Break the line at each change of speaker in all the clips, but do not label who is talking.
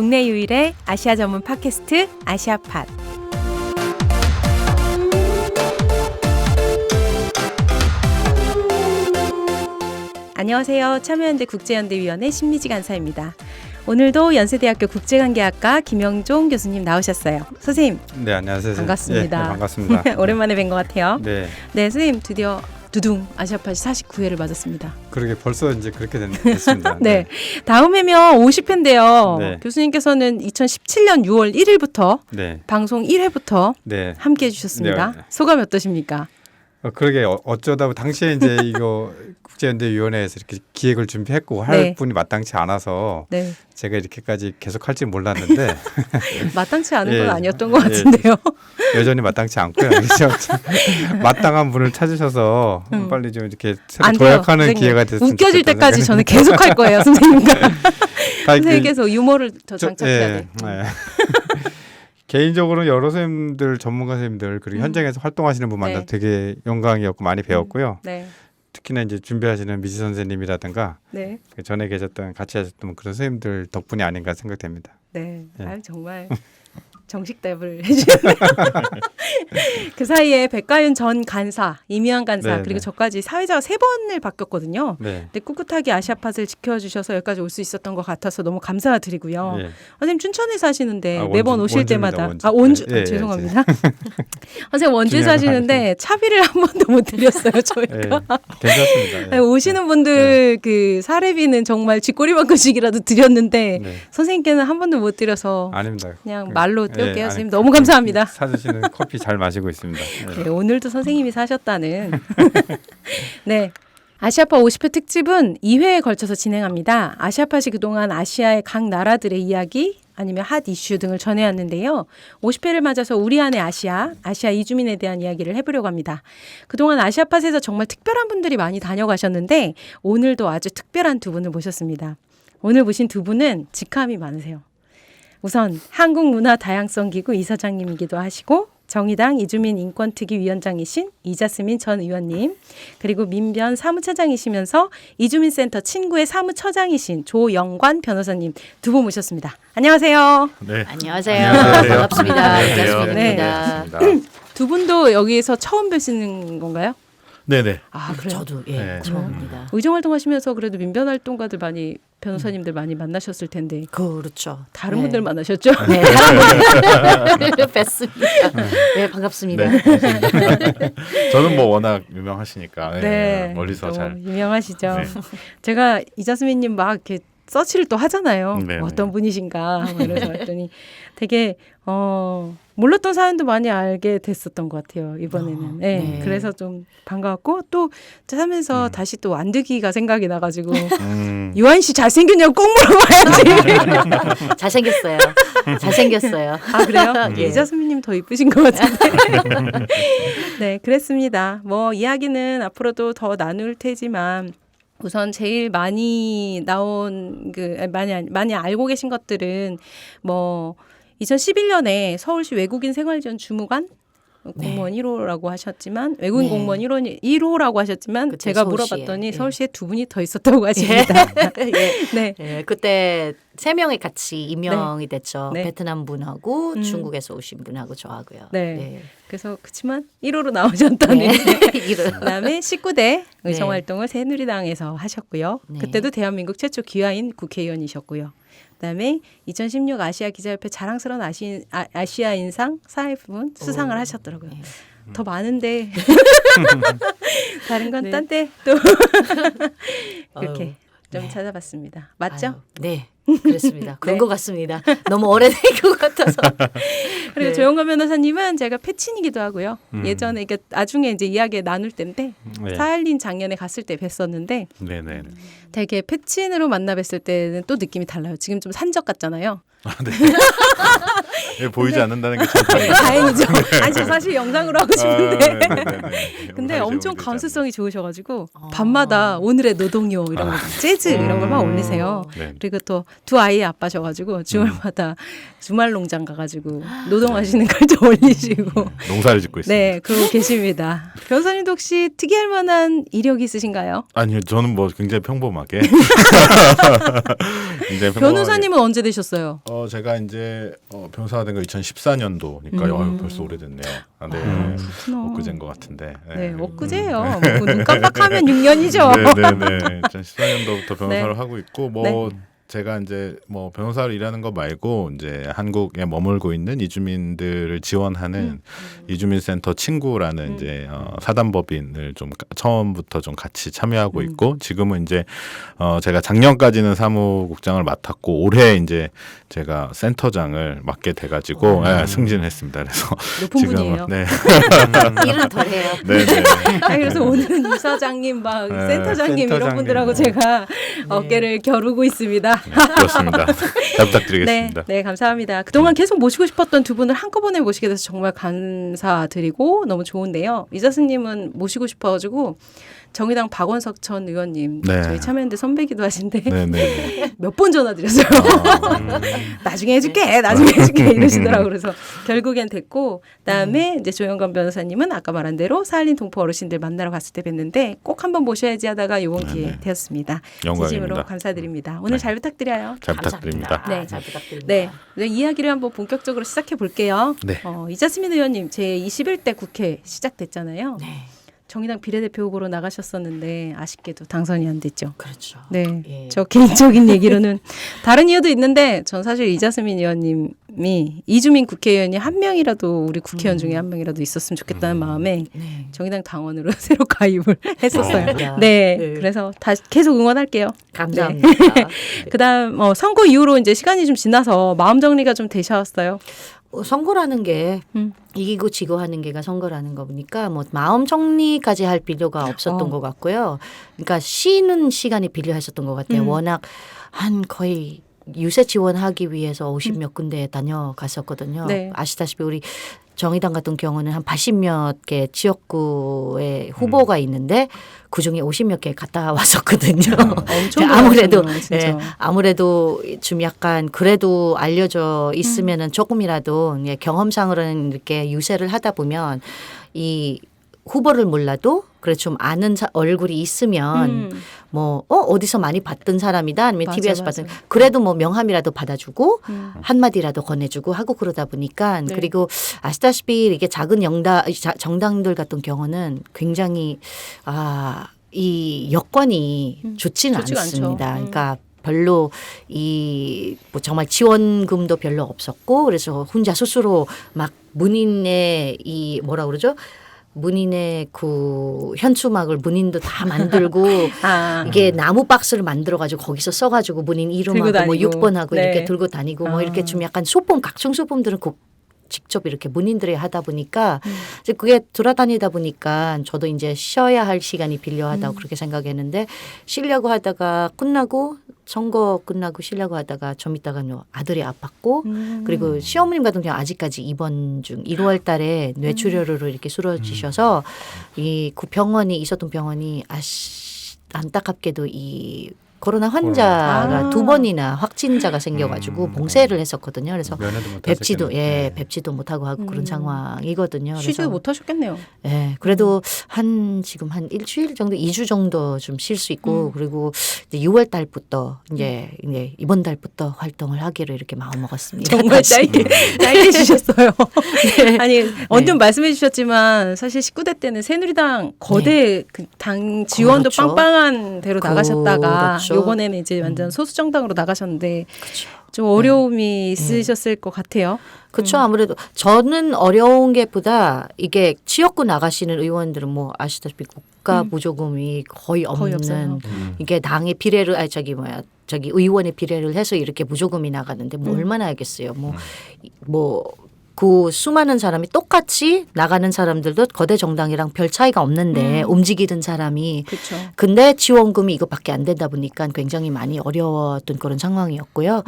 국내 유일의 아시아 전문 팟캐스트 아시아팟. 안녕하세요. 참여연대 국제연대위원회 신미지 간사입니다. 오늘도 연세대학교 국제관계학과 김영종 교수님 나오셨어요. 선생님.
네, 안녕하세요.
반갑습니다.
네, 반갑습니다.
오랜만에 뵌 것 같아요.
네.
네, 선생님 드디어 두둥 아시아팟이 49회를 맞았습니다.
그러게 벌써 이제 그렇게 됐습니다.
네. 다음 해면 50회인데요.
네.
교수님께서는 2017년 6월 1일부터
네.
방송 1회부터
네.
함께 해주셨습니다.
네.
소감이 어떠십니까?
그러게 어쩌다 당시에 이제 이거 국제연대위원회에서 이렇게 기획을 준비했고 할
네.
분이 마땅치 않아서
네.
제가 이렇게까지 계속 할지 몰랐는데
마땅치 않은
예.
건 아니었던 것 같은데요.
여전히 마땅치 않고요. 그래서 마땅한 분을 찾으셔서 빨리 좀 이렇게 새로
안 돼요,
도약하는
선생님.
기회가 됐으면
웃겨질
좋겠다는
때까지 저는
생각이
계속 할 거예요, 선생님과.
아니,
선생님께서 유머를 더 장착해야 돼.
네. 개인적으로 여러 선생님들, 전문가 선생님들 그리고 현장에서 활동하시는 분 만나
네.
되게 영광이었고 많이 배웠고요.
네.
특히나 이제 준비하시는 미지 선생님이라든가
네.
그 전에 계셨던 같이 하셨던 그런 선생님들 덕분이 아닌가 생각됩니다.
네.
네.
아유, 정말 정식 답을 해주셨네요. 그 사이에 백가윤 전 간사, 이미환 간사
네,
그리고
네.
저까지 사회자가 3번을 바뀌었거든요.
네.
근데 꿋꿋하게 아시아팟을 지켜주셔서 여기까지 올 수 있었던 것 같아서 너무 감사드리고요.
예.
선생님 춘천에 사시는데
원주,
매번 오실
원주입니다,
때마다
원주.
원주
예, 예,
죄송합니다. 선생님 원주에
중요한
사시는데 차비를 한 번도 못 드렸어요 저희가.
예. 괜찮습니다. 예.
오시는 분들 그 사례비는 정말 쥐꼬리만큼씩이라도 드렸는데
네.
선생님께는 한 번도 못 드려서
아닙니다.
그냥 말로 띄울게요.
아니,
선생님 너무 감사합니다.
사주시는 커피 잘 마시고 있습니다. 예.
네, 오늘도 선생님이 사셨다는. 네. 아시아팟 50회 특집은 2회에 걸쳐서 진행합니다. 아시아팟이 그동안 아시아의 각 나라들의 이야기 아니면 핫 이슈 등을 전해왔는데요. 50회를 맞아서 우리 안의 아시아 이주민에 대한 이야기를 해보려고 합니다. 그동안 아시아팟에서 정말 특별한 분들이 많이 다녀가셨는데 오늘도 아주 특별한 두 분을 모셨습니다. 오늘 모신 두 분은 직함이 많으세요. 우선 한국문화다양성기구 이사장님이기도 하시고 정의당 이주민 인권특위 위원장이신 이자스민 전 의원님, 그리고 민변 사무처장이시면서 이주민센터 친구의 사무처장이신 조영관 변호사님 두 분 모셨습니다. 안녕하세요.
네.
안녕하세요.
안녕하세요.
반갑습니다.
안녕하세요.
이자스민입니다.
두 분도 여기에서 처음 뵈시는 건가요?
네네.
아, 그래요?
저도
네.
처음입니다.
의정 활동하시면서 그래도 민변 활동가들 많이 변호사님들 많이 만나셨을 텐데
그렇죠.
다른
네.
분들 만나셨죠?
네, 다른 분들 뵀습니다. 네, 반갑습니다.
네. 저는 뭐 워낙 유명하시니까
네,
멀리서
너무
잘.
유명하시죠.
네.
제가 이자스민님 막 이렇게 서치를 또 하잖아요.
네,
어떤
네.
분이신가 하고 이래서 했더니 되게 몰랐던 사연도 많이 알게 됐었던 것 같아요. 이번에는. 네.
네.
그래서 좀 반가웠고 또 하면서 다시 또 완득이가 생각이 나가지고 유한 씨 잘생겼냐고 꼭 물어봐야지.
잘생겼어요. 잘생겼어요.
아 그래요?
예.
이자스민님 더 이쁘신 것 같은데. 네, 그랬습니다. 뭐 이야기는 앞으로도 더 나눌 테지만 우선 제일 많이 나온 많이 알고 계신 것들은 뭐 2011년에 서울시 외국인 생활지원 주무관 공무원 1호라고 하셨지만 외국인
네.
공무원 1호라고 하셨지만
그때
제가
서울시에.
물어봤더니
예.
서울시에 두 분이 더 있었다고 하십니다.
예.
네.
예, 그때 3명이 같이 임명이 됐죠.
네.
베트남 분하고 중국에서 오신 분하고 저하고요.
네. 그래서 그렇지만 1호로 나오셨다는
네. 이런.
그다음에 19대 의정
네.
활동을 새누리당에서 하셨고요.
네.
그때도 대한민국 최초 귀화인 국회의원이셨고요. 그다음에 2016 아시아 기자협회 자랑스러운 아시아 인상 사회부문 수상을 하셨더라고요.
네.
더 많은데 다른 건
네.
딴 때 또 이렇게
아유,
좀
네.
찾아봤습니다. 맞죠?
아유, 네. 그렇습니다. 그런
네.
것 같습니다. 너무 오래된 것 같아서.
그리고
네.
조영관 변호사님은 제가 패친이기도 하고요. 예전에 이게 나중에 이제 이야기 나눌 때인데
네.
사할린 작년에 갔을 때 뵀었는데
네네.
되게 패친으로 만나 뵀을 때는 또 느낌이 달라요. 지금 좀 산적 같잖아요.
네, 보이지 않는다는 게 참 다행이에요.
다행이죠. 아니 저 사실 영상으로 하고 싶은데.
네네네.
근데
영상이
엄청
보이지
감수성이 좋으셔가지고 밤마다 오늘의 노동요 이런 거 재즈 이런 걸 막 올리세요.
네.
그리고 또 두 아이의 아빠셔가지고 주말마다 주말 농장 가가지고 노동하시는 걸 또 올리시고.
않는 농사를 짓고 있습니다.
네, 그러고 계십니다. 변호사님도 혹시 특이할 만한 이력이 있으신가요?
아니요, 저는 뭐 굉장히 평범하게. 굉장히 평범하게.
변호사님은 언제 되셨어요?
제가 이제 변호사가 된 거 2014년도니까 벌써 오래됐네요. 아, 네.
그렇구나.
엊그제인 것 같은데.
네, 엊그제예요. 뭐눈 깜빡하면 6년이죠.
네네네. 2014년도부터 변호사를
네.
하고 있고
네.
제가 이제 뭐 변호사로 일하는 거 말고 이제 한국에 머물고 있는 이주민들을 지원하는 이주민센터 친구라는 이제 사단법인을 좀 처음부터 좀 같이 참여하고 있고 지금은 이제 제가 작년까지는 사무국장을 맡았고 올해 이제 제가 센터장을 맡게 돼가지고 승진했습니다. 그래서
높은 분이에요.
네.
일은 덜해요.
네네.
그래서 오늘은 이사장님 막
네,
센터장님 이런
센터장님.
분들하고 제가 어깨를 겨루고 있습니다.
그렇습니다. 잘 부탁드리겠습니다.
네, 감사합니다. 그동안 계속 모시고 싶었던 두 분을 한꺼번에 모시게 돼서 정말 감사드리고 너무 좋은데요. 이자스님은 모시고 싶어가지고 정의당 박원석 전 의원님
네.
저희 참여연대 선배기도 하신데
네네.
몇 번 전화드렸어요. 나중에 해줄게, 나중에 해줄게 이러시더라고. 그래서 결국엔 됐고 그다음에 이제 조영관 변호사님은 아까 말한 대로 사할린 동포 어르신들 만나러 갔을 때 뵀는데 꼭 한번 모셔야지 하다가 이번 기회에 되었습니다.
영광입니다.
진심으로 감사드립니다. 오늘
네.
잘 부탁드려요.
잘 부탁드립니다.
감사합니다.
네.
잘 부탁드립니다.
네, 네, 이야기를 한번 본격적으로 시작해 볼게요.
네.
이자스민 의원님 제 21대 국회 시작됐잖아요.
네,
정의당 비례대표 후보로 나가셨었는데 아쉽게도 당선이 안 됐죠.
그렇죠.
네,
예.
저 개인적인 얘기로는 다른 이유도 있는데 전 사실 이자스민 의원님이 이주민 국회의원이 한 명이라도 우리 국회의원 중에 한 명이라도 있었으면 좋겠다는 마음에
네.
정의당 당원으로 새로 가입을 했었어요.
야.
네,
네.
그래서 다시 계속 응원할게요.
감사합니다.
그다음 선거 이후로 이제 시간이 좀 지나서 마음 정리가 좀 되셨어요.
선거라는 게
음.
이기고 지고 하는 게가 선거라는 거 보니까 뭐 마음 정리까지 할 필요가 없었던 것 같고요. 그러니까 쉬는 시간이 필요했었던 것 같아요. 워낙 한 거의 유세 지원하기 위해서 50몇 군데 다녀갔었거든요.
네.
아시다시피 우리 정의당 같은 경우는 한 80몇 개 지역구에 후보가 있는데 그중에 50몇 개 갔다 왔었거든요.
엄청
아무래도
돌아가셨네요, 진짜.
예, 아무래도 좀 약간 그래도 알려져 있으면은 조금이라도 예, 경험상으로는 이렇게 유세를 하다 보면 이 후보를 몰라도 그래 좀 아는 얼굴이 있으면 뭐 어디서 많이 봤던 사람이다 아니면
맞아,
TV에서
맞아.
봤던 그래도 뭐 명함이라도 받아주고
음.
한마디라도 건네주고 하고 그러다 보니까
네.
그리고 아시다시피 이게 작은 정당들 같은 경우는 굉장히 이 여건이 좋지는
좋지가
않습니다.
않죠.
그러니까 별로 뭐 정말 지원금도 별로 없었고 그래서 혼자 스스로 막 문인의 이 뭐라 그러죠? 문인의 그 현수막을 문인도 다 만들고 이게 나무 박스를 만들어 가지고 거기서 써 가지고 문인 이름하고 뭐
다니고.
6번하고
네.
이렇게 들고 다니고 뭐 이렇게 좀 약간 소품 각종 소품들은 직접 이렇게 문인들이 하다 보니까 이제 그게 돌아다니다 보니까 저도 이제 쉬어야 할 시간이 필요하다고 그렇게 생각했는데 쉬려고 하다가 선거 끝나고 쉬려고 하다가 좀 있다가 아들이 아팠고 그리고 시어머님 같은 경우 아직까지 입원 중 1월 달에 뇌출혈으로 이렇게 쓰러지셔서 그 병원이 있었던 병원이 안타깝게도 이 코로나 환자가
아.
2번이나 확진자가 생겨가지고 봉쇄를 했었거든요. 그래서
면회도 못
뵙지도
하셨겠네요.
뵙지도 못하고 하고 그런 상황이거든요.
쉬지도
그래서
못하셨겠네요.
그래도 지금 한 일주일 정도, 2주 정도 좀 쉴 수 있고 그리고 이제 6월 달부터 이제 이번 달부터 활동을 하기로 이렇게 마음 먹었습니다.
정말
다시.
짧게 주셨어요. 아니 언뜻 말씀해 주셨지만 사실 19대 때는 새누리당 거대 당 지원도
그렇죠.
빵빵한 데로 나가셨다가
그렇죠.
요번에는 이제 완전 소수 정당으로 나가셨는데
그렇죠.
좀 어려움이 있으셨을 것 같아요.
그렇죠. 아무래도 저는 어려운 게보다 이게 지역구 나가시는 의원들은 뭐 아시다시피 국가 보조금이 거의
거의
없는
없어요.
이게 당의 비례를 저기 의원의 비례를 해서 이렇게 무조금이 나가는데 뭐 얼마나 하겠어요. 그 수많은 사람이 똑같이 나가는 사람들도 거대 정당이랑 별 차이가 없는데 움직이던 사람이
그렇죠.
근데 지원금이 이것밖에 안 되다 보니까 굉장히 많이 어려웠던 그런 상황이었고요.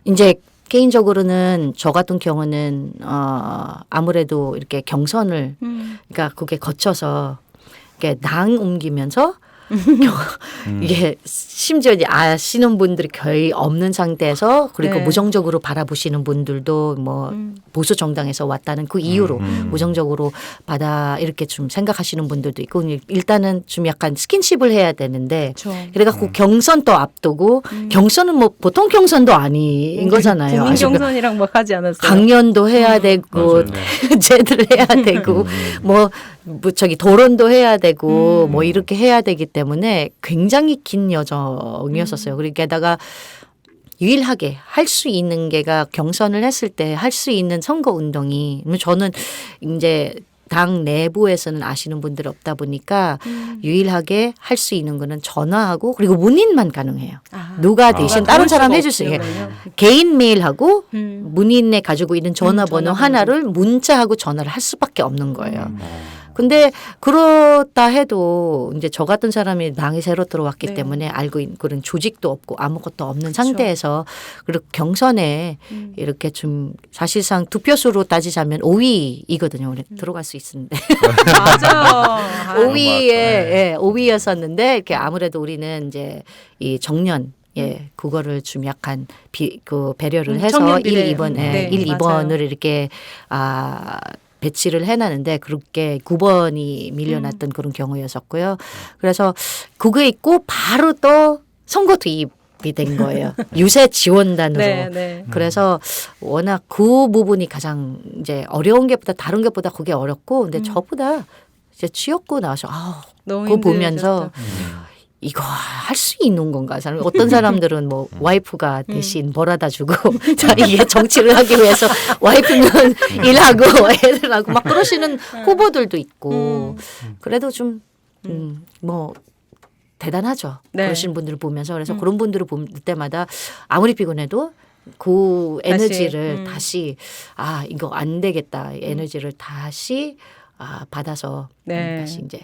이제 개인적으로는 저 같은 경우는 아무래도 이렇게 경선을 그러니까 그게 거쳐서 이렇게 당 옮기면서 이게 심지어 이제 아시는 분들이 거의 없는 상태에서 그리고
네.
무정적으로 바라보시는 분들도 뭐 보수 정당에서 왔다는 그 이유로 무정적으로 받아 이렇게 좀 생각하시는 분들도 있고 일단은 좀 약간 스킨십을 해야 되는데
그렇죠.
그래갖고 경선도 앞두고 경선은 뭐 보통 경선도 아닌 거잖아요.
국민
아시고
경선이랑 뭐 하지 않았어요.
강연도 해야 되고
맞아요.
제들 해야 되고 뭐 저기 토론도 해야 되고 뭐 이렇게 해야 되기 때문에 굉장히 긴 여정이었었어요. 그리고 게다가 유일하게 할 수 있는 게가 경선을 했을 때 할 수 있는 선거 운동이 저는 이제 당 내부에서는 아시는 분들이 없다 보니까 유일하게 할 수 있는 거는 전화하고 그리고 문인만 가능해요.
아.
누가 대신 다른 사람 해주세요. 개인 메일하고
음.
문인에 가지고 있는 전화번호
전화번호.
하나를 문자하고 전화를 할 수밖에 없는 거예요. 근데 그렇다 해도 이제 저 같은 사람이 당이 새로 들어왔기
네.
때문에 알고 있는 그런 조직도 없고 아무것도 없는 상태에서 그리고 경선에 이렇게 좀 사실상 투표수로 따지자면 5위이거든요. 우리 들어갈 수 있는데
맞아.
5위에 예, 5위였었는데 이렇게 아무래도 우리는 이제 이 정년 그거를 좀 약간 그 배려를 해서
청년
1,
비례.
2번,
네,
1,
맞아요.
2번을 이렇게 배치를 해놨는데 그렇게 9번이 밀려났던 그런 경우였었고요. 그래서 그거 있고 바로 또 선거 투입이 된 거예요. 유세 지원단으로.
네, 네.
그래서 워낙 그 부분이 가장 이제 어려운 게보다 다른 것보다 그게 어렵고 근데 저보다 이제 취업고 나와서
너무
그거 보면서
힘들으셨죠.
이거 할 수 있는 건가? 어떤 사람들은 뭐 와이프가 대신 벌어다 주고 자 이게 정치를 하기 위해서 와이프는 일하고 애들하고 막 그러시는 후보들도 있고 그래도 좀 뭐 대단하죠.
네.
그러시는 분들을 보면서 그래서 그런 분들을 볼 때마다 아무리 피곤해도 그 에너지를 다시 이거 안 되겠다 에너지를 다시 받아서
네.
다시 이제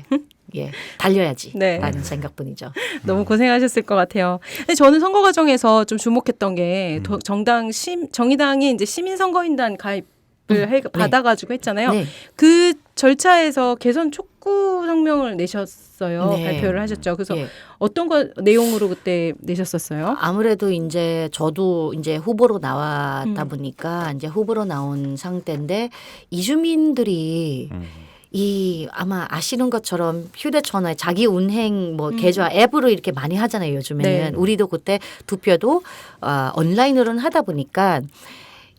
달려야지
네.
라는 생각뿐이죠.
너무 고생하셨을 것 같아요. 근데 저는 선거 과정에서 좀 주목했던 게 정의당이 이제 시민선거인단 가입을 받아가지고 했잖아요.
네.
그 절차에서 개선 촉구 성명을 내셨어요.
네.
발표를 하셨죠. 그래서
예.
어떤 내용으로 그때 내셨었어요?
아무래도 이제 저도 이제 후보로 나왔다 보니까 이제 후보로 나온 상태인데 이주민들이 아마 아시는 것처럼 휴대전화에 자기 운행 뭐 계좌 앱으로 이렇게 많이 하잖아요. 요즘에는
네.
우리도 그때 투표도 온라인으로는 하다 보니까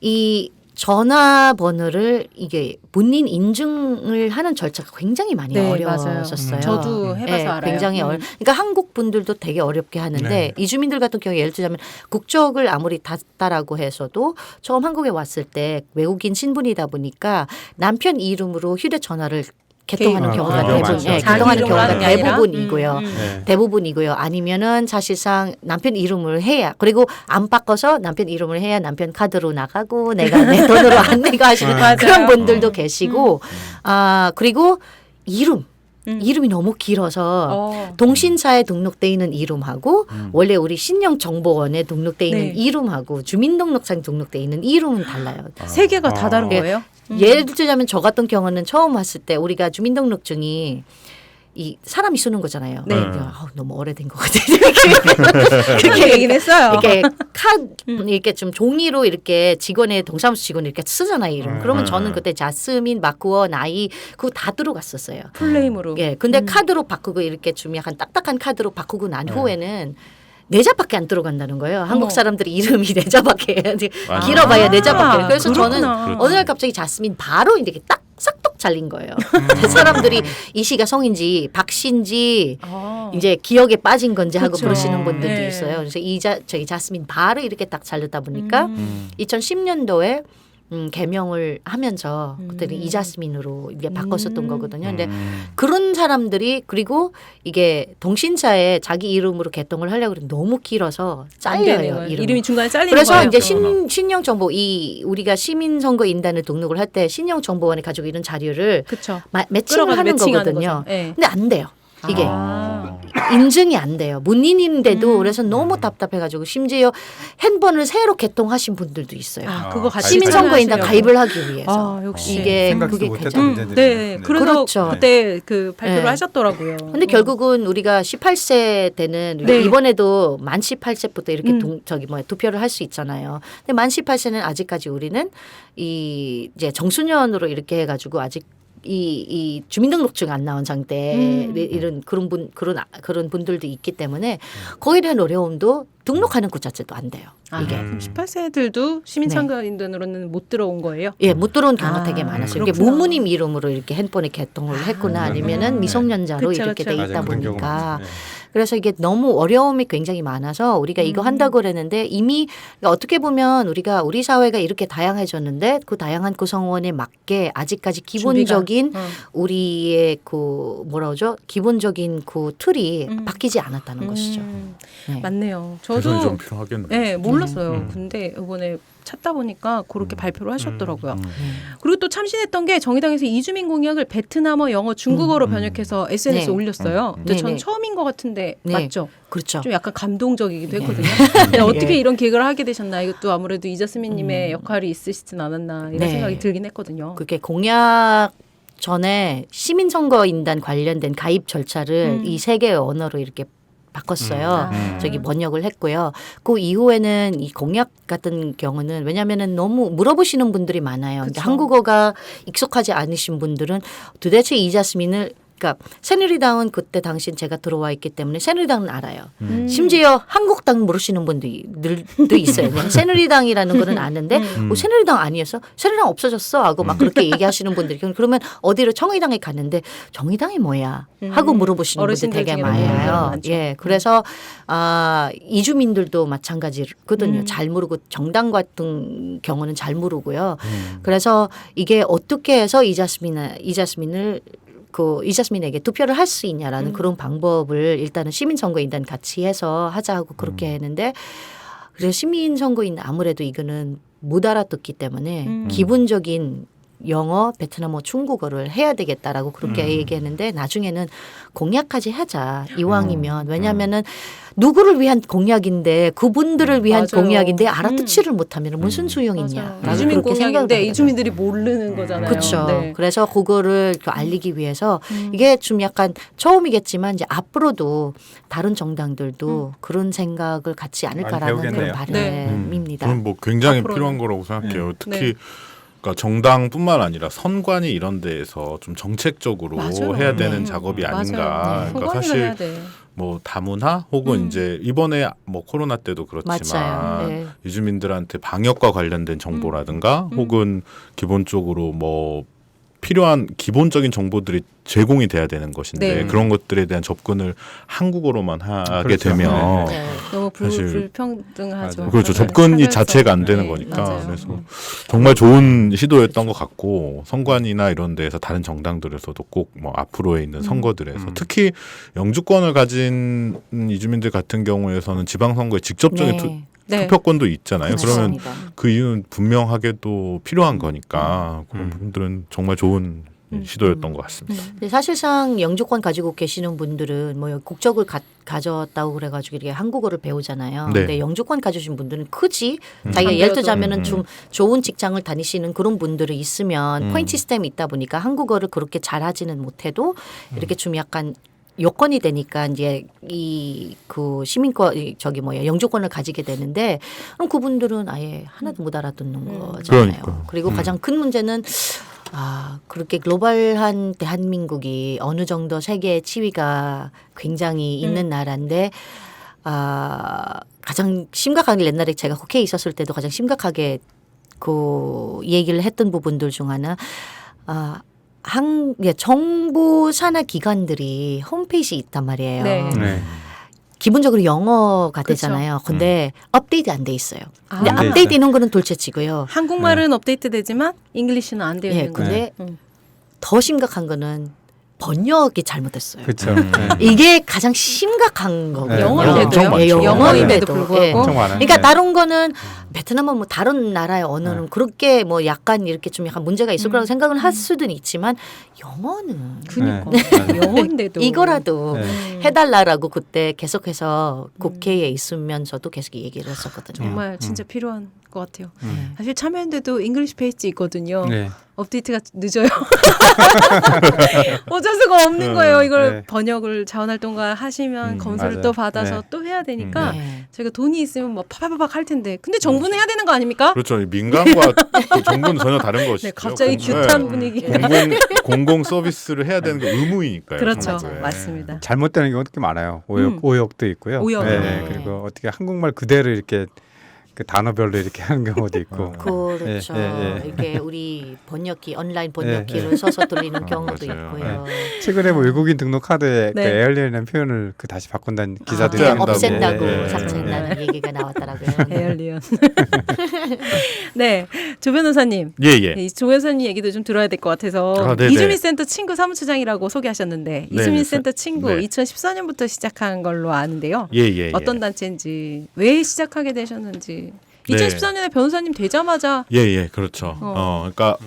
이 전화번호를 이게 본인 인증을 하는 절차가 굉장히 많이
네,
어려웠었어요.
맞아요. 저도 해봐서 알아요.
굉장히 그러니까 한국 분들도 되게 어렵게 하는데
네.
이주민들 같은 경우에 예를 들자면 국적을 아무리 땄다라고 해서도 처음 한국에 왔을 때 외국인 신분이다 보니까 남편 이름으로 휴대전화를 개통하는
개인-
경우가
그런 경우가
대부분,
많죠.
자기
개통하는
이름으로
경우가
하는 게 아니라?
대부분이고요.
네.
대부분이고요. 아니면은 사실상 남편 이름을 해야 그리고 안 바꿔서 남편 이름을 해야 남편 카드로 나가고 내가 내 돈으로 안 내고 하시는
맞아요.
그런 분들도 계시고 그리고 이름이 너무 길어서 동신사에 등록돼 있는 이름하고 원래 우리 신용정보원에 등록돼 있는
네.
이름하고 주민등록상에 등록돼 있는 이름은 달라요.
세 개가 다 다른
예.
거예요?
예를 들자면 저 같은 경우는 처음 왔을 때 우리가 주민등록증이 이 사람이 쓰는 거잖아요.
네.
너무 오래된 것 같아요.
그렇게 얘기는 했어요.
이렇게 이렇게 좀 종이로 이렇게 직원의 동사무소 직원 이렇게 쓰잖아요. 이름. 그러면 저는 그때 자스민, 마크워, 나이 그거 다 들어갔었어요.
풀네임으로.
예. 근데 카드로 바꾸고 이렇게 좀 약간 딱딱한 카드로 바꾸고 난 후에는 네 자밖에 안 들어간다는 거예요. 한국 사람들이 이름이 네 자밖에 해야 돼.
아.
길어봐야 네 자밖에. 그래서
그렇구나.
저는 어느 날 갑자기 자스민 바로 이렇게 딱 싹둑 잘린 거예요. 사람들이 이 씨가 성인지 박 씨인지 이제 기억에 빠진 건지 하고
그렇죠.
부르시는 분들도
네.
있어요. 그래서 저희 자스민 바로 이렇게 딱 잘렸다 보니까 2010년도에 개명을 하면서 그때는 이자스민으로 이게 바꿨었던 거거든요. 근데 그런 사람들이 그리고 이게 동신사에 자기 이름으로 개통을 하려고 그러면 너무 길어서
안 되는
잘려요.
거예요. 이름이 중간에 잘리는
그래서
거예요.
이제 신용정보 우리가 시민선거인단을 등록을 할 때 신용정보원에 가지고 있는 자료를
그렇죠.
매칭을 하는
매칭하는
거거든요.
거죠. 네.
근데 안 돼요. 이게
아.
인증이 안 돼요. 문인인데도 그래서
음.
너무 답답해가지고 심지어 핸번을 새로 개통하신 분들도 있어요.
아, 그거 같이
시민선거인단
참여하시려고.
가입을 하기 위해서.
아, 역시
이게
생각지도
그게
못했던
괜찮-
문제들이
네, 그래서
그렇죠.
그때 그 발표를
네.
하셨더라고요.
근데 결국은 우리가 18세 되는
네.
이번에도 만 18세부터 이렇게
음.
투표를 할 수 있잖아요. 근데 만 18세는 아직까지 우리는 이 이제 정수년으로 이렇게 해가지고 아직 이 주민등록증 안 나온 상태 이런 그런 분들도 있기 때문에 거기에 대한 어려움도 등록하는 것 자체도 안 돼요.
아,
이게
18세들도 시민참가인단으로는 못 들어온 거예요?
예, 못 들어온 경우가
아,
되게 많았어요. 이게
그렇구나.
무무님 이름으로 이렇게 핸폰에 개통을 했거나 아니면은 미성년자로
그쵸,
이렇게
그쵸.
돼
맞아요.
있다
그런 경우
보니까
많죠. 네.
그래서 이게 너무 어려움이 굉장히 많아서 우리가 이거 한다고 그랬는데 이미 그러니까 어떻게 보면 우리 사회가 이렇게 다양해졌는데 그 다양한 구성원에 맞게 아직까지 기본적인
준비가,
우리의 그 뭐라 그러죠? 기본적인 그 틀이 바뀌지 않았다는 것이죠. 네.
맞네요.
개선이 좀
저도
필요하겠네요.
네, 몰랐어요.
음.
근데 이번에 찾다 보니까 그렇게 발표를 하셨더라고요.
음.
그리고 또 참신했던 게 정의당에서 이주민 공약을 베트남어, 영어, 중국어로 번역해서 SNS에
네.
올렸어요. 근데
네,
전
네.
처음인 것 같은데
네.
맞죠?
그렇죠.
좀 약간 감동적이기도
네.
했거든요. 근데 어떻게
예.
이런 계획을 하게 되셨나? 이것도 아무래도 이자스민님의 역할이 있으시진 않았나 이런
네.
생각이 들긴 했거든요.
그게 공약 전에 시민선거인단 관련된 가입 절차를 이 세 개의 언어로 이렇게 바꿨어요. 저기 번역을 했고요. 그 이후에는 이 공약 같은 경우는 왜냐하면은 너무 물어보시는 분들이 많아요. 근데
그쵸.
한국어가 익숙하지 않으신 분들은 도대체 이자스민을 그러니까 새누리당은 그때 당시 제가 들어와 있기 때문에 새누리당은 알아요. 심지어 한국당 모르시는 분들도 있어요. 그냥 새누리당이라는 거는 아는데 새누리당 아니었어? 새누리당 없어졌어? 하고 막 그렇게 얘기하시는 분들이 그러면 어디로 정의당에 갔는데 정의당이 뭐야? 하고 물어보시는 분들
어르신들
되게
중에는 그런
많아요.
사람 많죠.
예, 그래서 이주민들도 마찬가지거든요. 잘 모르고 정당 같은 경우는 잘 모르고요. 그래서 이게 어떻게 해서 이자스민을 이자스민에게 투표를 할 수 있냐라는 그런 방법을 일단은 시민선거인단 같이 해서 하자고 그렇게 했는데 그래서 시민선거인단 아무래도 이거는 못 알아듣기 때문에 기본적인 영어, 베트남어, 중국어를 해야 되겠다라고 그렇게 얘기했는데 나중에는 공약까지 하자 이왕이면 왜냐하면은 누구를 위한 공약인데 그분들을 위한
맞아요.
공약인데 알아듣지를 못하면 무슨 소용 있냐?
맞아요.
나는
이주민
그렇게 생각을
공약인데
하거든요.
이주민들이 모르는 거잖아요.
그렇죠.
네.
그래서 그거를 알리기 위해서 이게 좀 약간 처음이겠지만 이제 앞으로도 다른 정당들도 그런 생각을 갖지 않을까라는
많이
그런
배우겠네요.
바람입니다.
저는 뭐 굉장히
앞으로는.
필요한 거라고 생각해요. 특히
네.
그러니까 정당뿐만 아니라 선관위 이런 데에서 좀 정책적으로
맞아요.
해야 되는
네.
작업이
맞아요.
아닌가.
네.
그러니까
선관위를 해야
사실
돼.
뭐 다문화 혹은 이제 이번에 뭐 코로나 때도 그렇지만
맞아요. 네.
유주민들한테 방역과 관련된 정보라든가 혹은 기본적으로 뭐 필요한 기본적인 정보들이 제공이 돼야 되는 것인데
네.
그런 것들에 대한 접근을 한국어로만 하게
그렇죠.
되면
네.
너무
사실-
불평등하죠.
맞아요.
그렇죠.
사실
접근이
차별성.
자체가 안 되는
네,
거니까.
맞아요.
그래서 정말 좋은 시도였던 것 같고 선관위나 이런 데에서 다른 정당들에서도 꼭 뭐 앞으로에 있는 선거들에서 특히 영주권을 가진 이주민들 같은 경우에서는 지방선거에 직접적인
네.
네.
투표권도 있잖아요. 그러면
맞습니다.
그 이유는 분명하게 또 필요한 거니까 그런 부분들은 정말 좋은 시도였던 것 같습니다.
근데 사실상 영주권 가지고 계시는 분들은 뭐 국적을 가졌다고 그래가지고 이렇게 한국어를 배우잖아요.
네.
근데 영주권 가지신 분들은 크지. 자기가
안
예를
배워도.
들자면은 좀 좋은 직장을 다니시는 그런 분들이 있으면 포인트 시스템이 있다 보니까 한국어를 그렇게 잘하지는 못해도 이렇게 좀 약간 요건이 되니까 이제 그 시민권 영주권을 가지게 되는데 그럼 그분들은 아예 하나도 못 알아듣는 거잖아요.
그러니까요.
그리고 가장 큰 문제는 그렇게 글로벌한 대한민국이 어느 정도 세계의 지위가 굉장히 있는 나라인데 가장 심각하게 옛날에 제가 국회에 있었을 때도 가장 심각하게 그 얘기를 했던 부분들 중 하나 정부 산하 기관들이 홈페이지 있단 말이에요.
네.
네.
기본적으로 영어가
그렇죠.
되잖아요. 근데 업데이트 안 돼 있어요. 근데
아.
업데이트 있는 거는 둘째치고요.
한국말은 업데이트되지만 잉글리시는 안 되어
예,
있는 거예요.
근데 더 심각한 거는 번역이 잘못됐어요.
그렇죠.
이게 가장 심각한 거고요.
네.
영어인데도요?
엄청 많죠.
예,
영어인데도
영어인데도.
불구하고.
엄청 많아요.
그러니까
네.
다른 거는 베트남은 뭐 다른 나라의 언어는 그렇게 뭐 약간 이렇게 좀 약간 문제가 있을 거라고 생각은 할 수는 있지만 영어는
그니까
네.
영어인데도
이거라도
네.
해달라라고 그때 계속해서 국회에 있으면서도 계속 얘기를 했었거든요.
정말 진짜 필요한 것 같아요.
음.
사실 참여연대도 잉글리시 페이지 있거든요.
네.
업데이트가 늦어요. 어쩔 수가 없는 거예요. 이걸
네.
번역을 자원활동가 하시면 검수를
맞아요.
또 받아서
네.
또 해야 되니까
네.
저희가 돈이 있으면 뭐 파파파박 할 텐데 근데 정부는 해야 되는 거 아닙니까?
그렇죠. 민간과 그 정부는 전혀 다른 것이죠.
네, 갑자기
공-
규탄
네.
분위기.
공공 서비스를 해야 되는 게 의무이니까요.
그렇죠.
정부에.
맞습니다.
잘못되는 경우도 꽤 많아요. 오역도 있고요.
오역.
네.
네.
그리고 어떻게 한국말 그대로 이렇게 그 단어별로 이렇게 하는 경우도 있고.
그렇죠.
예.
이게 우리 번역기 온라인 번역기를 써서 돌리는 경우도
맞아요.
있고요.
최근에 뭐 외국인 등록 카드에
네.
그 에얼리언이라는 표현을 그 다시 바꾼다는 기사들이
삭제한다고.
없앤다고
예, 예.
삭제한다는 얘기가 나왔더라고요.
에얼리언. 네, 조 변호사님.
예.
이 조 변호사님 얘기도 좀 들어야 될 것 같아서
아, 네네.
이주민센터 친구 사무처장이라고 소개하셨는데 이주민센터 친구
네.
2014년부터 시작한 걸로 아는데요.
예.
어떤 단체인지 왜 시작하게 되셨는지
네.
2014년에 변호사님 되자마자
그렇죠.
어.
그러니까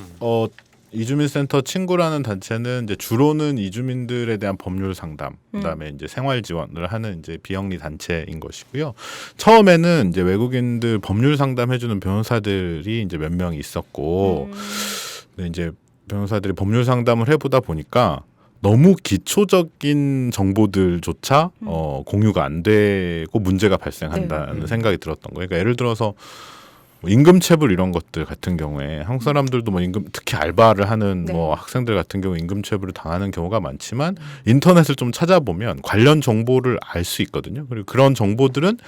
이주민센터 친구라는 단체는 이제 주로는 이주민들에 대한 법률 상담, 그다음에 이제 생활 지원을 하는 이제 비영리 단체인 것이고요. 처음에는 이제 외국인들 법률 상담해주는 변호사들이 이제 몇 명 있었고, 근데 이제 변호사들이 법률 상담을 해보다 보니까 너무 기초적인 정보들조차 공유가 안 되고 문제가 발생한다는 생각이 들었던 거예요. 그러니까 예를 들어서 뭐 임금체불 이런 것들 같은 경우에 한국 사람들도 뭐 임금 특히 알바를 하는
네.
뭐 학생들 같은 경우 임금체불을 당하는 경우가 많지만 인터넷을 좀 찾아보면 관련 정보를 알 수 있거든요. 그리고 그런 정보들은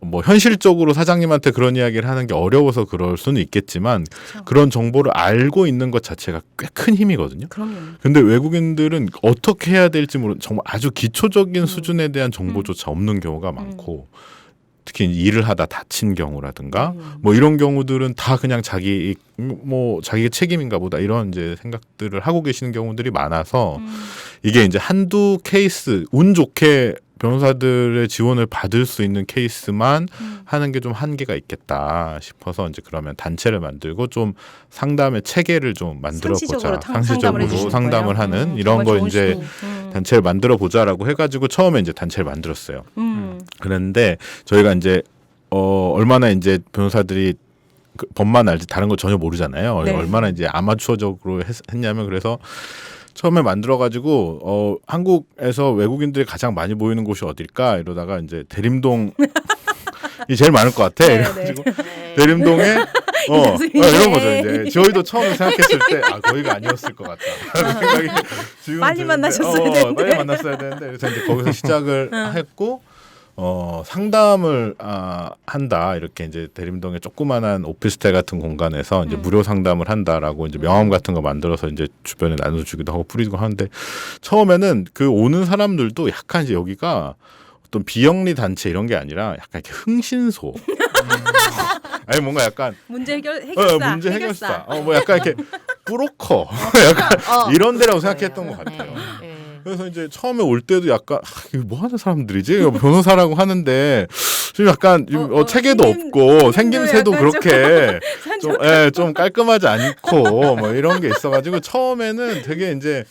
뭐 현실적으로 사장님한테 그런 이야기를 하는 게 어려워서 그럴 수는 있겠지만
그렇죠.
그런 정보를 알고 있는 것 자체가 꽤 큰 힘이거든요.
그럼요.
근데 외국인들은 어떻게 해야 될지 모르는 정말 아주 기초적인 수준에 대한 정보조차 없는 경우가 많고 특히 일을 하다 다친 경우라든가 뭐 이런 경우들은 다 그냥 자기의 책임인가 보다 이런 이제 생각들을 하고 계시는 경우들이 많아서 이게 이제 한두 케이스 운 좋게 변호사들의 지원을 받을 수 있는 케이스만 하는 게 좀 한계가 있겠다 싶어서 이제 그러면 단체를 만들고 좀 상담의 체계를 좀 만들어
상시적으로
보자.
상담을 해주시는
상담을
거예요?
하는 이런
정말
걸
좋은
이제
시도.
단체를 만들어 보자라고 해가지고 처음에 이제 단체를 만들었어요. 그런데 저희가 이제 얼마나 이제 변호사들이 그 법만 알지 다른 거 전혀 모르잖아요.
네.
얼마나 이제 아마추어적으로 했냐면 그래서 처음에 만들어가지고 한국에서 외국인들이 가장 많이 모이는 곳이 어딜까 이러다가 이제 대림동 이 제일 많을 것 같아.
네,
이래가지고 대림동에 이런 거죠. 이제 저희도 처음에 생각했을 때 거기가 아니었을 것 같다. 생각이 지금
빨리
드는데,
만나셨어야 되는데.
빨리 만났어야 되는데 그래서 이제 거기서 시작을 했고. 상담을 한다 이렇게 이제 대림동에 조그만한 오피스텔 같은 공간에서 이제 무료 상담을 한다라고 이제 명함 같은 거 만들어서 이제 주변에 나눠주기도 하고 뿌리고 하는데 처음에는 그 오는 사람들도 약간 이제 여기가 어떤 비영리 단체 이런 게 아니라 약간 이렇게 흥신소 아니 뭔가 약간
문제 해결사.
문제 해결사 뭐 약간 이렇게 브로커 약간 이런 데라고 생각했던 것 같아요. 그래서 이제 처음에 올 때도 약간 이거 뭐 하는 사람들이지? 변호사라고 하는데 지금 약간 체계도 없고 생김새도 그렇게 좀 깔끔하지 않고 뭐 이런 게 있어가지고 처음에는 되게 이제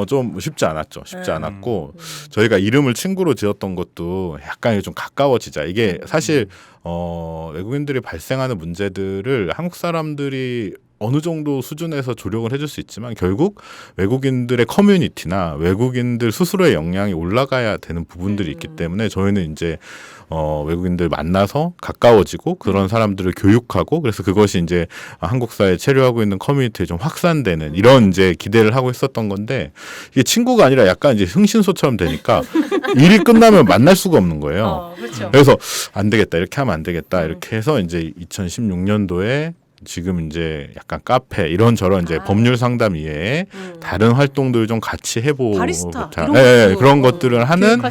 좀 쉽지 않았죠. 쉽지 않았고 저희가 이름을 친구로 지었던 것도 약간 좀 가까워지자. 이게 사실 외국인들이 발생하는 문제들을 한국 사람들이 어느 정도 수준에서 조력을 해줄 수 있지만 결국 외국인들의 커뮤니티나 외국인들 스스로의 역량이 올라가야 되는 부분들이 있기 때문에 저희는 이제 외국인들 만나서 가까워지고 그런 사람들을 교육하고 그래서 그것이 이제 한국 사회에 체류하고 있는 커뮤니티에 좀 확산되는 이런 이제 기대를 하고 있었던 건데 이게 친구가 아니라 약간 이제 흥신소처럼 되니까 일이 끝나면 만날 수가 없는 거예요.
그렇죠.
그래서 안 되겠다 이렇게 하면 안 되겠다 이렇게 해서 이제 2016년도에 지금 이제 약간 카페 이런저런 이제 법률 상담 이외에 다른 활동들 좀 같이 해보자.
바리스타 이런
그런 것들을 하는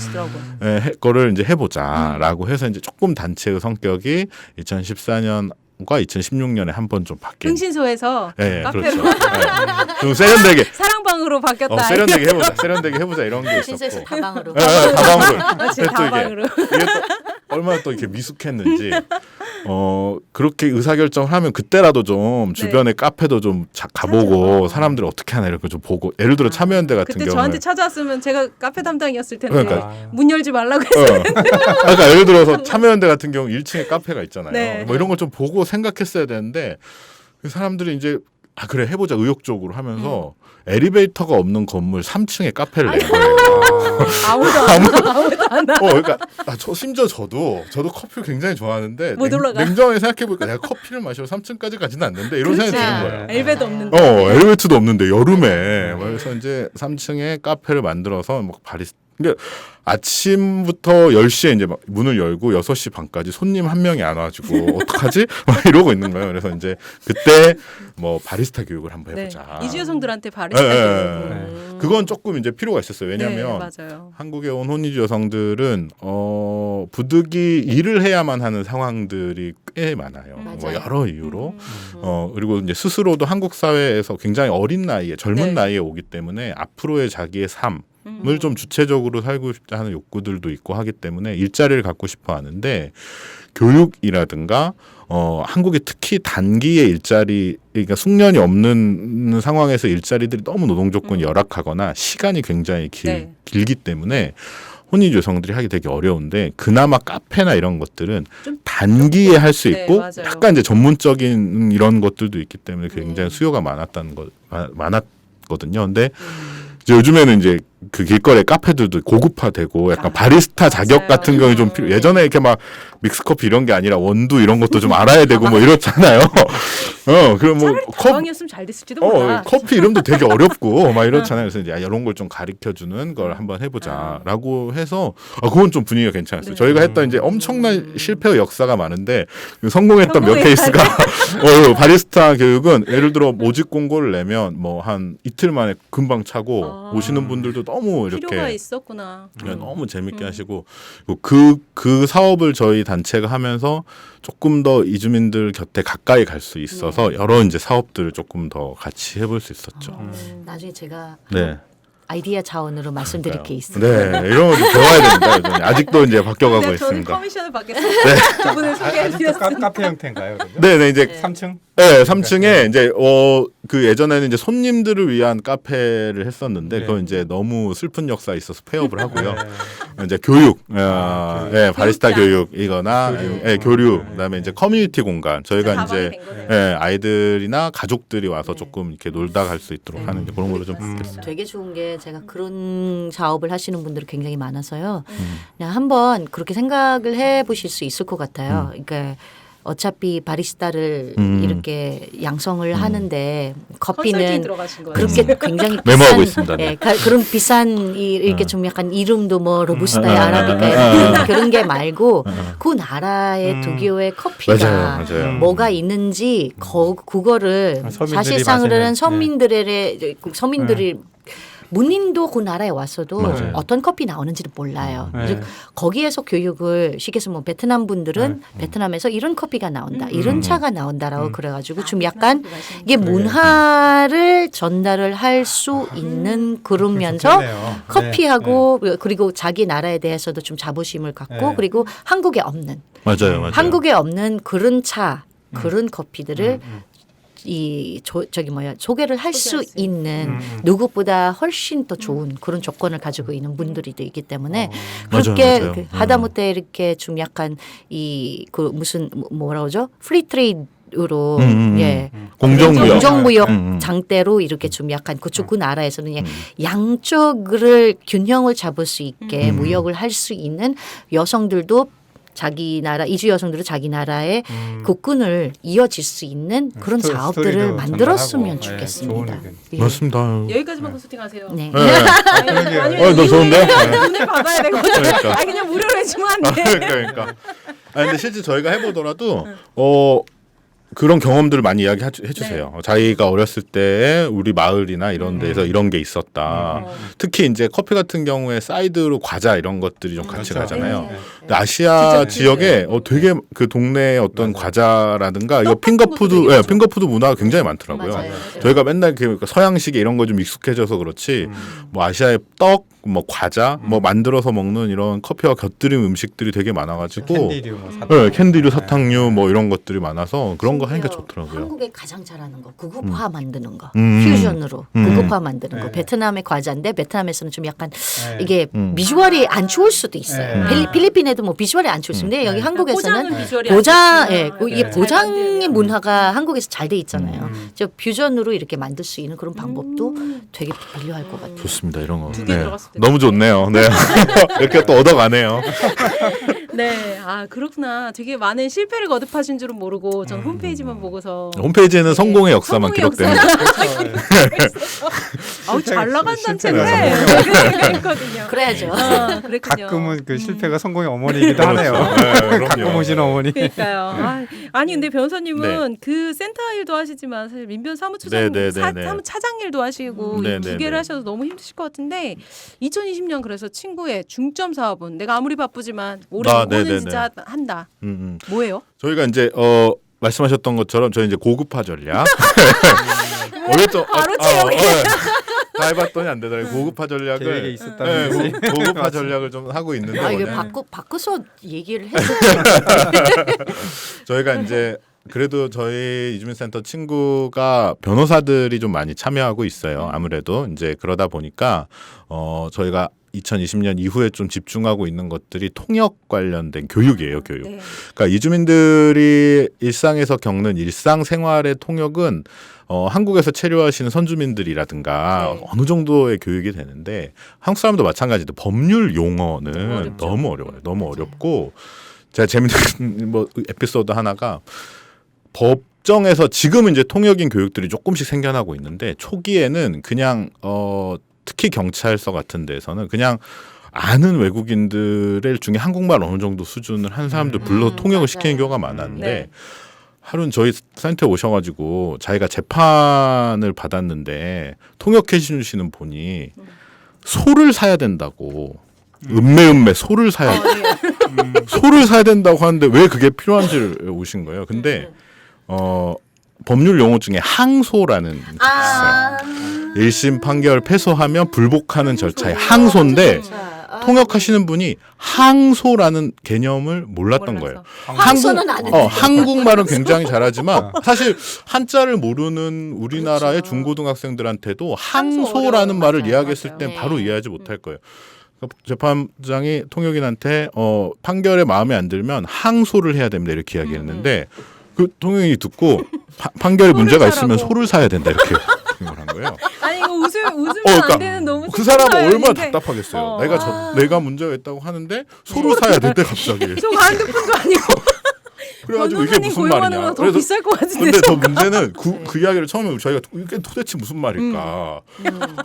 거를 이제 해보자라고 해서 이제 조금 단체의 성격이 2014년과 2016년에 한 번 좀 바뀐.
흥신소에서 카페로
그렇죠. 좀 세련되게
사랑방으로 바뀌었다.
세련되게 해보자 이런 게
신세에서
있었고.
다방으로.
다방으로.
다방으로.
이게 얼마나 또 이렇게 미숙했는지 그렇게 의사결정을 하면 그때라도 좀 주변의 카페도 좀 가보고 사람들이 어떻게 하나 이렇게 좀 보고 예를 들어 참여연대 같은
그때
경우는
저한테 찾아왔으면 제가 카페 담당이었을 텐데
그러니까.
문 열지 말라고 했어요.
그러니까 예를 들어서 참여연대 같은 경우 1층에 카페가 있잖아요.
네.
뭐 이런 걸 좀 보고 생각했어야 되는데 사람들이 이제 그래 해보자 의욕적으로 하면서 엘리베이터가 없는 건물 3층에 카페를 낸 거예요.
아무도 안 와.
그러니까 심지어 저도 커피를 굉장히 좋아하는데
못 올라가.
냉정하게 생각해보니까 내가 커피를 마시러 3층까지 가지는 않는데 이런 생각이 드는 거예요.
엘베도 없는데.
엘리베이터도 없는데 여름에 그래서 이제 3층에 카페를 만들어서 막 그러니까 아침부터 10시에 이제 막 문을 열고 6시 반까지 손님 한 명이 안 와가지고 어떡하지? 막 이러고 있는 거예요. 그래서 이제 그때 뭐 바리스타 교육을 한번 해보자.
네. 이주 여성들한테 바리스타 교육.
그건 조금 이제 필요가 있었어요. 왜냐하면
네, 맞아요.
한국에 온 혼이주 여성들은 부득이 일을 해야만 하는 상황들이 꽤 많아요. 뭐 여러 이유로 그리고 이제 스스로도 한국 사회에서 굉장히 어린 나이에 젊은
네.
나이에 오기 때문에 앞으로의 자기의 삶을 좀 주체적으로 살고 싶다 하는 욕구들도 있고 하기 때문에 일자리를 갖고 싶어 하는데 교육이라든가 한국이 특히 단기의 일자리 그러니까 숙련이 없는 상황에서 일자리들이 너무 노동 조건이 열악하거나 시간이 굉장히 길기 때문에 혼인주 여성들이 하기 되게 어려운데 그나마 카페나 이런 것들은 단기에 할 수 있고
맞아요.
약간 이제 전문적인 이런 것들도 있기 때문에 굉장히 수요가 많았거든요. 근데 이제 요즘에는 이제 그 길거리 카페들도 고급화되고 약간 바리스타 자격 같은 경우에 좀 예전에 이렇게 막 믹스커피 이런 게 아니라 원두 이런 것도 좀 알아야 되고 뭐 이렇잖아요. 그럼 뭐
다방이었으면 잘 됐을지도 몰라.
커피 이름도 되게 어렵고 막 이렇잖아요. 그래서 이제 이런 걸 좀 가르쳐 주는 걸 한번 해보자라고 해서 그건 좀 분위기가 괜찮았어요.
네.
저희가 했던 이제 엄청난 실패의 역사가 많은데 성공했던 몇 케이스가 바리스타 교육은 예를 들어 모집 공고를 내면 뭐 한 이틀 만에 금방 차고 오시는 분들도 너무 이렇게
필요가 있었구나.
너무 재밌게 하시고 그 사업을 저희 단체가 하면서 조금 더 이주민들 곁에 가까이 갈 수 있어서 여러 이제 사업들을 조금 더 같이 해볼 수 있었죠.
나중에 제가
네.
아이디어 차원으로 말씀드릴 게 있어요.
네, 이런 거 좀 배워야 됩니다. 요즘에. 아직도 이제 바뀌어가고
저는
있습니다.
커미션을 받겠습니다. 저분을 소개해드렸습니다.
카페 형태인가요? 그러면?
네, 이제
3층?
네, 3층에 이제 그 예전에는 이제 손님들을 위한 카페를 했었는데 그건 이제 너무 슬픈 역사 있어서 폐업을 하고요. 이제 교육, 바리스타 교육이거나 교류, 그다음에 이제 커뮤니티 공간. 저희가 이제 아이들이나 가족들이 와서 조금 이렇게 놀다 갈 수 있도록 하는 그런 걸로 좀 바뀌었어요.
되게 좋은 게 제가 그런 사업을 하시는 분들이 굉장히 많아서요. 그냥 한번 그렇게 생각을 해보실 수 있을 것 같아요. 그러니까 어차피 바리스타를 이렇게 양성을 하는데 커피는 그렇게 굉장히
메모하고 있습니다. 네.
그런 비싼 이렇게 좀 약간 이름도 뭐 로부스타의 아라비카 그런 게 말고 그 나라의 특유의 커피가
맞아요.
뭐가 있는지 그거를 사실상으로는 서민들이 문인도 그 나라에 왔어도
맞아요.
어떤 커피 나오는지를 몰라요. 그래서 거기에서 교육을 시켜서 뭐 베트남 분들은 베트남에서 이런 커피가 나온다, 이런 차가 나온다라고 그래가지고 좀 약간 이게 문화를 전달을 할 수 있는 그러면서 커피하고 그리고 자기 나라에 대해서도 좀 자부심을 갖고 그리고 한국에 없는
맞아요.
한국에 없는 그런 차, 그런 커피들을 소개를 할 수 있는 누구보다 훨씬 더 좋은 그런 조건을 가지고 있는 분들이 있기 때문에 그렇게
맞아요.
하다못해 이렇게 좀 약간 그 무슨 뭐라 그러죠? 프리 트레이드로 공정무역 장대로 이렇게 좀 약간 그 나라에서는 양쪽을 균형을 잡을 수 있게 무역을 할 수 있는 여성들도 자기 나라 이주 여성들은 자기 나라의 그 끈을 이어질 수 있는 그런 사업들을 만들었으면 좋겠습니다.
맞습니다.
여기까지만 컨설팅하세요.
네.
너 좋은데?
눈을 받아야 되거든요.
그러니까.
그냥 무료로 해주면 안 돼.
그러니까. 근데 실제 저희가 해보더라도 그런 경험들을 많이 이야기해 주세요. 자기가 어렸을 때 우리 마을이나 이런 데서 이런 게 있었다. 특히 이제 커피 같은 경우에 사이드로 과자 이런 것들이 좀 같이 가잖아요. 근데 아시아 지역에 되게 그 동네의 어떤 과자라든가 이거 핑거푸드 문화가 굉장히 많더라고요.
맞아요.
저희가 맨날 서양식에 이런 거 좀 익숙해져서 그렇지 뭐 아시아의 떡 뭐 과자, 뭐 만들어서 먹는 이런 커피와 곁들임 음식들이 되게 많아가지고
캔디류, 뭐 사탕.
네, 캔디류, 사탕류 뭐 이런 것들이 많아서 그런 거 하니까
심지어
좋더라고요.
한국에 가장 잘하는 거 구급화 만드는 거
음.
퓨전으로 구급화 만드는 거
네.
베트남의 과자인데 베트남에서는 좀 약간
네.
이게 비주얼이 안 좋을 수도 있어요.
네.
필리핀에도 뭐 비주얼이 안 좋을 수 있는데 여기 한국에서는
포장은 비주얼이
보장,
안 좋지만
예, 이게
네.
보장의 문화가 한국에서 잘 돼 있잖아요.
음.
저 퓨전으로 이렇게 만들 수 있는 그런 방법도 되게 필요할 것 같아요.
좋습니다. 이런 거.
두개 들어갔을 때
너무 좋네요. 네. 이렇게 또 얻어가네요.
네, 아 그렇구나. 되게 많은 실패를 거듭하신 줄은 모르고 전 홈페이지만 보고서
홈페이지에는 성공의 역사만
성공의
기록됩니다.
아우 잘 나간
실패가
단체인데 이렇게 생각했거든요.
그래요.
그랬군요.
가끔은 그 실패가 성공의 어머니이기도 하네요.
네, 그럼요.
가끔 오시는 어머니.
그러니까요. 아니 근데 변호사님은 그 센터 일도 하시지만 사실 민변 사무처장 사무차장 일도 하시고
네,
이 두
네,
개를
네.
하셔서 너무 힘드실 것 같은데 2020년 그래서 친구의 중점 사업은 내가 아무리 바쁘지만 올해
아,
이거는
네, 네,
진짜 한다.
음.
뭐예요?
저희가 이제 말씀하셨던 것처럼 저희 이제 고급화 전략. 원래 좀
바로 채용이.
다 해봤더니 안 되더라고요. 고급화
계획에
전략을
있었다는
네,
거지.
고급화 전략을 좀 하고 있는데
아 이게
원래
바꿔서 얘기를 해서
저희가 이제 그래도 저희 이주민센터 친구가 변호사들이 좀 많이 참여하고 있어요. 아무래도 이제 그러다 보니까 저희가 2020년 이후에 좀 집중하고 있는 것들이 통역 관련된 교육이에요, 교육.
네.
그러니까 이주민들이 일상에서 겪는 일상생활의 통역은 한국에서 체류하시는 선주민들이라든가
네.
어느 정도의 교육이 되는데 한국 사람도 마찬가지로 법률 용어는
어렵죠.
너무 어려워요. 너무 어렵고 제가 재밌는 뭐 에피소드 하나가 법정에서 지금은 이제 통역인 교육들이 조금씩 생겨나고 있는데 초기에는 그냥 특히 경찰서 같은 데서는 그냥 아는 외국인들의 중에 한국말 어느 정도 수준을 한 사람들 불러 통역을
맞아요.
시키는 경우가 많았는데
네.
하루는 저희 센터에 오셔가지고 자기가 재판을 받았는데 통역해 주시는 분이 소를 사야 된다고 음매 소를 사야 소를 사야 된다고 하는데 왜 그게 필요한지를 오신 거예요. 근데 법률 용어 중에 항소라는 게 있어요. 1심 판결 패소하면 불복하는 절차의 항소인데 통역하시는 분이 항소라는 개념을 몰랐던 거예요.
항소는 아는데.
한국말은 굉장히 잘하지만 사실 한자를 모르는 우리나라의 중고등학생들한테도 항소라는 말을
맞아요.
이야기했을
맞아요.
땐
네.
바로 이해하지 못할 거예요. 그러니까 재판장이 통역인한테 판결에 마음에 안 들면 항소를 해야 됩니다 이렇게 이야기했는데 그 통역인이 듣고 판결에 문제가 있으면
사라고.
소를 사야 된다 이렇게 생각을 한 거예요.
아니 이거 웃으면
그러니까
안 되는 너무
그 사람은
슬픈
얼마나
사연인데.
답답하겠어요. 내가 문제가 있다고 하는데 소를 사야 된대 갑자기.
저거 한두푼도 아니고
그래가지고 이게
변호사님
무슨
고용하는
말이냐.
건 더 비쌀 것 같은데.
근데 더 문제는 그 이야기를 처음에 저희가 이게 도대체 무슨 말일까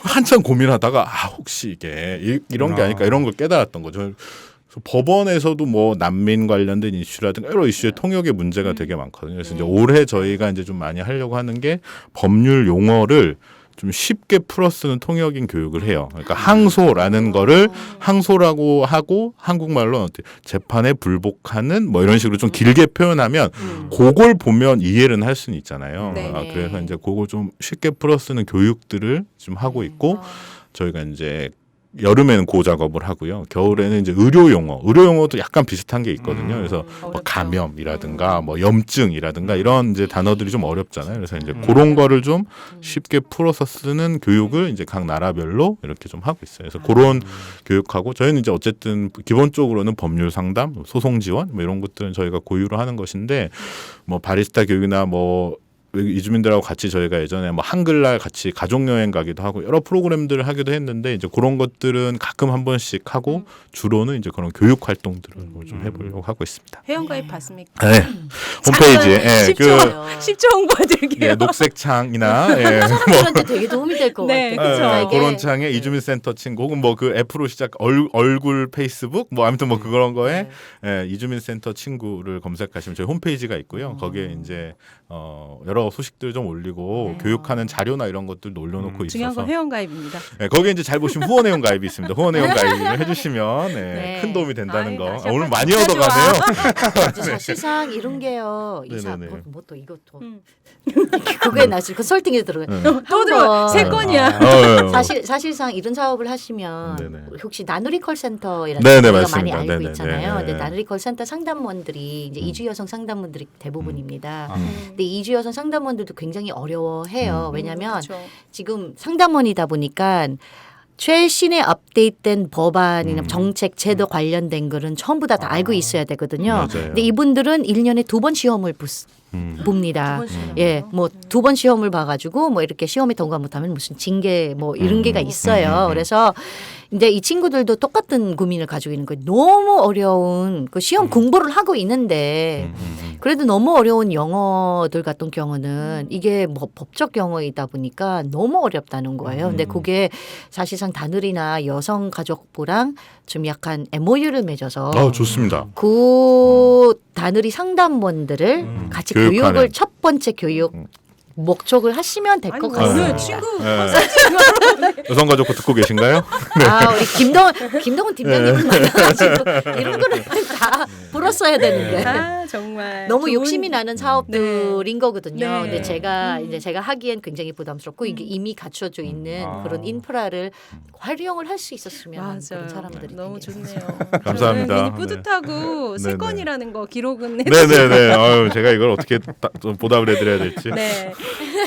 한참 고민하다가 혹시 이게 이런 게 아닐까 이런 걸 깨달았던 거죠. 그래서 법원에서도 뭐 난민 관련된 이슈라든가 여러 이슈의 통역의 문제가 되게 많거든요. 그래서 이제 올해 저희가 이제 좀 많이 하려고 하는 게 법률 용어를 좀 쉽게 풀어 쓰는 통역인 교육을 해요. 그러니까 항소라는 거를 항소라고 하고 한국말로 어떻게 재판에 불복하는 뭐 이런 식으로 좀 길게 표현하면 그걸 보면 이해는 할 수는 있잖아요.
네.
그래서 이제 그걸 좀 쉽게 풀어 쓰는 교육들을 좀 하고 있고 저희가 이제 여름에는 그 작업을 하고요. 겨울에는 이제 의료 용어도 약간 비슷한 게 있거든요. 그래서 뭐
어렵죠.
감염이라든가 뭐 염증이라든가 이런 이제 단어들이 좀 어렵잖아요. 그래서 이제 그런 거를 좀 쉽게 풀어서 쓰는 교육을 이제 각 나라별로 이렇게 좀 하고 있어요. 그래서 그런 교육하고 저희는 이제 어쨌든 기본적으로는 법률 상담, 소송 지원 뭐 이런 것들은 저희가 고유로 하는 것인데 뭐 바리스타 교육이나 뭐 이주민들하고 같이 저희가 예전에 뭐 한글날 같이 가족 여행 가기도 하고 여러 프로그램들을 하기도 했는데 이제 그런 것들은 가끔 한 번씩 하고 주로는 이제 그런 교육 활동들을 좀 해보려고 하고 있습니다.
회원가입 받습니까?
네. 홈페이지에
10초 홍보해드릴게요.
녹색 창이나
사람들한테 되게 도움이 될 것
네,
같아요.
그쵸.
이게
그런 창에 이주민센터 친구 혹은 뭐 그 F로 시작 얼굴 페이스북 뭐 아무튼 뭐 그런 거에 이주민센터 친구를 검색하시면 저희 홈페이지가 있고요. 거기에 이제 여러 소식들 좀 올리고 교육하는 자료나 이런 것들도 올려놓고
중요한
있어서
건 회원가입입니다.
거기에 이제 잘 보시면 후원 회원 가입이 있습니다. 후원 회원 가입을 해주시면
네.
큰 도움이 된다는
아이,
거.
다시
오늘
한번
많이
진짜
얻어가네요.
사실상 이런 게요.
네네네.
뭐 또 이거 그거에 나서 컨설팅에 들어가요.
또 들어 세 건이야.
사실상 이런 사업을 하시면
네네.
혹시 나누리 콜센터이라는
네네,
우리가
맞습니다.
많이 알고
네네,
있잖아요.
네네.
근데 나누리 콜센터 상담원들이 이제 이주 여성 상담원들이 대부분입니다. 근데 이주 여성 상담원들도 굉장히 어려워해요. 왜냐하면
그렇죠.
지금 상담원이다 보니까 최신의 업데이트된 법안이나 정책, 제도 관련된 거는 전부 다 알고 있어야 되거든요.
맞아요.
근데 이분들은 1년에 2번 시험을 봅니다. 예, 뭐 2번 시험을 봐가지고 뭐 이렇게 시험에 통과 못하면 무슨 징계 뭐 이런 게가 있어요. 그래서 이제 이 친구들도 똑같은 고민을 가지고 있는 거예요. 너무 어려운 그 시험 공부를 하고 있는데 그래도 너무 어려운 영어들 같은 경우는 이게 뭐 법적 영어이다 보니까 너무 어렵다는 거예요. 근데 그게 사실상 다누리나 여성가족부랑 좀 약간 MOU를 맺어서
좋습니다.
그 다누리 상담원들을 같이
교육하는.
교육을 첫 번째 교육 목적을 하시면 될 것
아니, 오늘
같습니다.
친구
여성가족부 듣고 계신가요?
아, 우리 김동훈 팀장님은 많아가지고 이런 거는 다 불었어야 되는데.
아 정말
너무
좋은-
욕심이 나는 사업들인 거거든요.
네.
근데 제가 하기엔 굉장히 부담스럽고 이게 이미 갖춰져 있는 그런 인프라를 활용을 할 수 있었으면 하는 그런
맞아요.
사람들이
너무
되게
좋네요.
감사합니다.
저는 괜히
네.
뿌듯하고 세
네네.
건이라는 거 기록은
네네네. 아유, 제가 이걸 어떻게 좀 보답을 해드려야 될지.
네.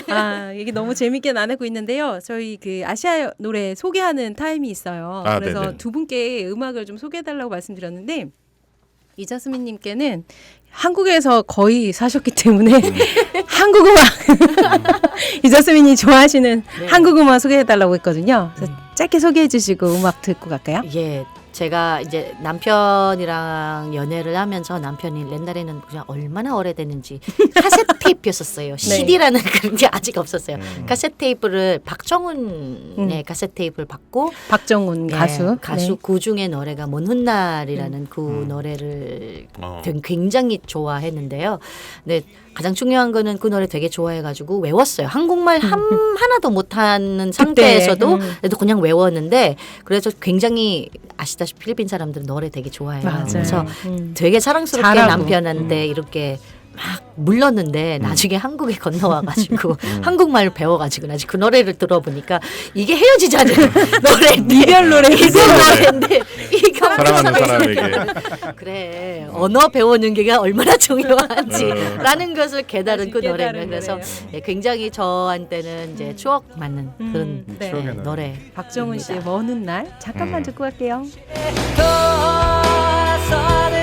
아, 얘기 너무 재밌게 나누고 있는데요. 저희 그 아시아 노래 소개하는 타임이 있어요.
아,
그래서
네네.
두 분께 음악을 좀 소개해달라고 말씀드렸는데 이자스민님께는 한국에서 거의 사셨기 때문에 한국 음악 이자스민이 좋아하시는 한국 음악 소개해달라고 했거든요. 그래서 짧게 소개해주시고 음악 듣고 갈까요?
예. 제가 이제 남편이랑 연애를 하면서 남편이 옛날에는 그냥 얼마나 오래됐는지 카세트 테이프였었어요. CD라는 그런 게 아직 없었어요. 카세트 테이프를 박정훈의 카세트 테이프를 받고
박정훈
예,
가수.
가수
네.
그 중에 노래가 먼 훗날이라는 그 노래를 굉장히 좋아했는데요. 근데 가장 중요한 거는 그 노래 되게 좋아해가지고 외웠어요. 한국말 하나도 못하는 상태에서도 그래도 그냥 외웠는데 그래서 굉장히 아시다시피 필리핀 사람들은 노래 되게 좋아해요.
맞아요.
그래서 되게 사랑스럽게
잘하고.
남편한테 이렇게 막 물렀는데 나중에 한국에 건너와가지고 한국말을 배워가지고 아직 그 노래를 들어보니까 이게 헤어지자는 노래 이별 노래 이별 노래인데 이거
사랑하는 사람에게.
그래 언어 배우는 게 얼마나 중요한지라는 것을 깨달은 그 노래예요.
깨달은
그래서
노래예요.
네, 굉장히 저한테는 이제 추억 많은 그런
네.
추억의 노래.
노래.
박정훈 씨의 먼 훗날 잠깐만 듣고 갈게요.
돌아서는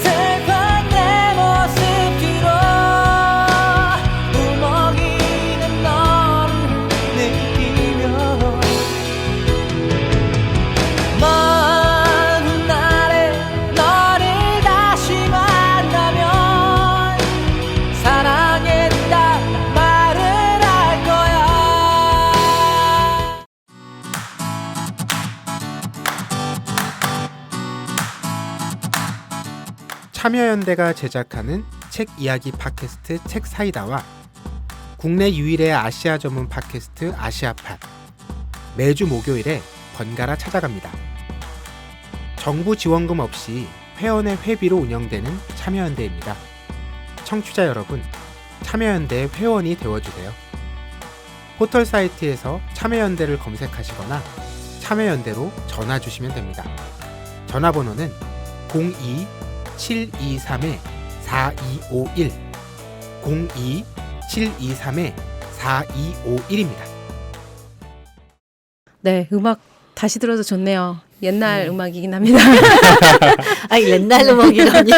슬픈 내 모습 뒤로 울먹이는 너를 느끼며 먼 훗날에 너를 다시 만나면 사랑했다 말을 할 거야.
참여연대가 제작하는 책 이야기 팟캐스트 책사이다와 국내 유일의 아시아 전문 팟캐스트 아시아팟 매주 목요일에 번갈아 찾아갑니다. 정부 지원금 없이 회원의 회비로 운영되는 참여연대입니다. 청취자 여러분, 참여연대의 회원이 되어주세요. 포털 사이트에서 참여연대를 검색하시거나 참여연대로 전화 주시면 됩니다. 전화번호는 02-723-4251 02-723-4251입니다.
네, 음악 다시 들어서 좋네요. 옛날 음악이긴 합니다.
아니 옛날 음악이라뇨.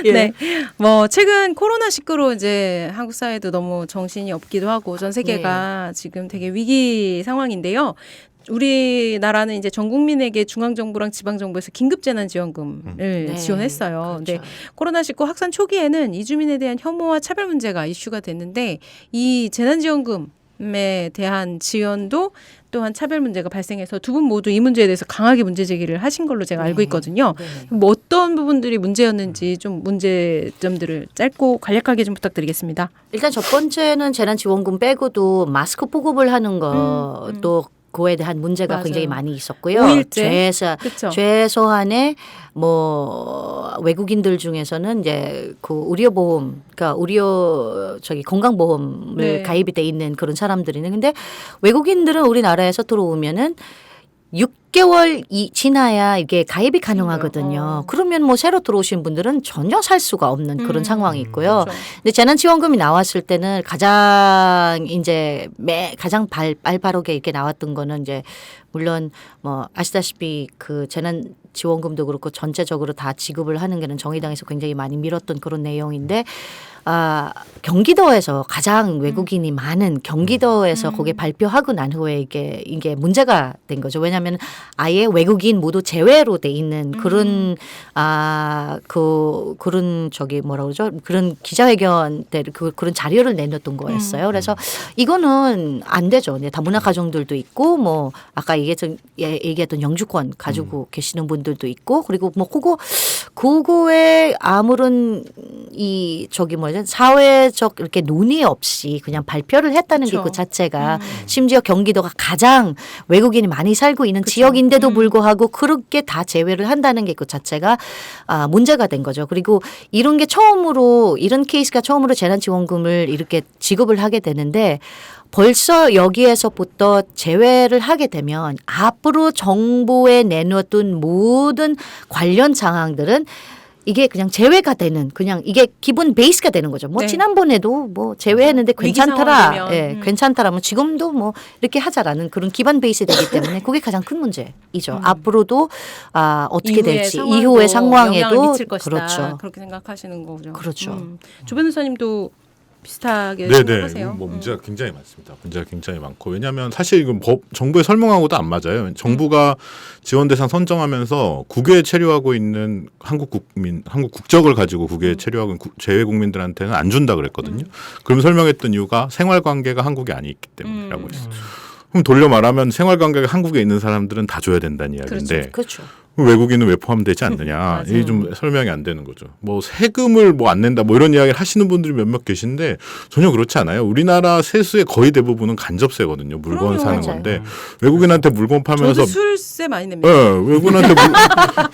예.
네, 뭐 최근 코로나19로 이제 한국 사회도 너무 정신이 없기도 하고 전 세계가 지금 되게 위기 상황인데요. 우리나라는 이제 전 국민에게 중앙정부랑 지방정부에서 긴급재난지원금을
네,
지원했어요. 근데
그렇죠.
코로나19 확산 초기에는 이주민에 대한 혐오와 차별 문제가 이슈가 됐는데 이 재난지원금에 대한 지원도 또한 차별 문제가 발생해서 두 분 모두 이 문제에 대해서 강하게 문제 제기를 하신 걸로 제가 알고 있거든요.
네.
뭐 어떤 부분들이 문제였는지 좀 문제점들을 짧고 간략하게 좀 부탁드리겠습니다.
일단 첫 번째는 재난지원금 빼고도 마스크 보급을 하는 거 또 그거에 대한 문제가
맞아요.
굉장히 많이 있었고요.
5일제. 그렇죠.
최소한의 뭐 외국인들 중에서는 이제 그 의료보험, 그러니까 건강보험을
네.
가입이 돼 있는 그런 사람들이는 근데 외국인들은 우리나라에서 들어오면은 6개월 지나야 이게 가입이 가능하거든요. 그러면 뭐 새로 들어오신 분들은 전혀 살 수가 없는 그런 상황이 있고요.
그렇죠.
근데 재난지원금이 나왔을 때는 가장 발빠르게 이렇게 나왔던 거는 이제 물론 뭐 아시다시피 그 재난지원금도 그렇고 전체적으로 다 지급을 하는 게는 정의당에서 굉장히 많이 밀었던 그런 내용인데 경기도에서 가장 외국인이 많은 경기도에서 거기에 발표하고 난 후에 이게 문제가 된 거죠. 왜냐하면 아예 외국인 모두 제외로 돼 있는 그런 그런 뭐라 그러죠? 그런 기자회견 때 그런 자료를 내놨던 거였어요. 그래서 이거는 안 되죠. 이제 다문화 가정들도 있고 뭐 아까 얘기했던 영주권 가지고 계시는 분들도 있고 그리고 뭐 그거에 아무런 사회적 이렇게 논의 없이 그냥 발표를 했다는 게 그 자체가 심지어 경기도가 가장 외국인이 많이 살고 있는 지역인데도 불구하고 그렇게 다 제외를 한다는 게 그 자체가 문제가 된 거죠. 그리고 이런 케이스가 처음으로 재난지원금을 이렇게 지급을 하게 되는데 벌써 여기에서부터 제외를 하게 되면 앞으로 정부에 내놓던 모든 관련 사항들은 이게 그냥 제외가 되는 그냥 이게 기본 베이스가 되는 거죠. 뭐
네.
지난번에도 뭐 제외했는데
위기
괜찮더라.
상황이면.
괜찮더라면 지금도 뭐 이렇게 하자라는 그런 기반 베이스 되기 때문에 그게 가장 큰 문제이죠. 앞으로도 어떻게 될지 이후의 상황에도
영향을 미칠 것이다.
그렇죠.
그렇게 생각하시는 거죠.
그렇죠.
조 변호사님도 비슷하게
네네.
생각하세요?
뭐 문제가 굉장히 많습니다. 문제가 굉장히 많고 왜냐하면 사실 이건 정부의 설명하고도 안 맞아요. 정부가 지원 대상 선정하면서 국외에 체류하고 있는 한국 국적을 가지고 국외에 체류하고 있는 재외 국민들한테는 안 준다 그랬거든요. 그럼 설명했던 이유가 생활 관계가 한국에 아니기 때문이라고 했어요. 그럼 돌려 말하면 생활 관계가 한국에 있는 사람들은 다 줘야 된다는 이야기인데
그렇죠.
외국인은 왜 포함되지 않느냐 이게 좀 설명이 안 되는 거죠. 뭐 세금을 뭐 안 낸다 뭐 이런 이야기를 하시는 분들이 몇몇 계신데 전혀 그렇지 않아요. 우리나라 세수의 거의 대부분은 간접세거든요. 물건
그럼요.
사는
맞아요.
건데 외국인한테 물건 팔면서
저도 술세 많이 냅니다.
외국인한테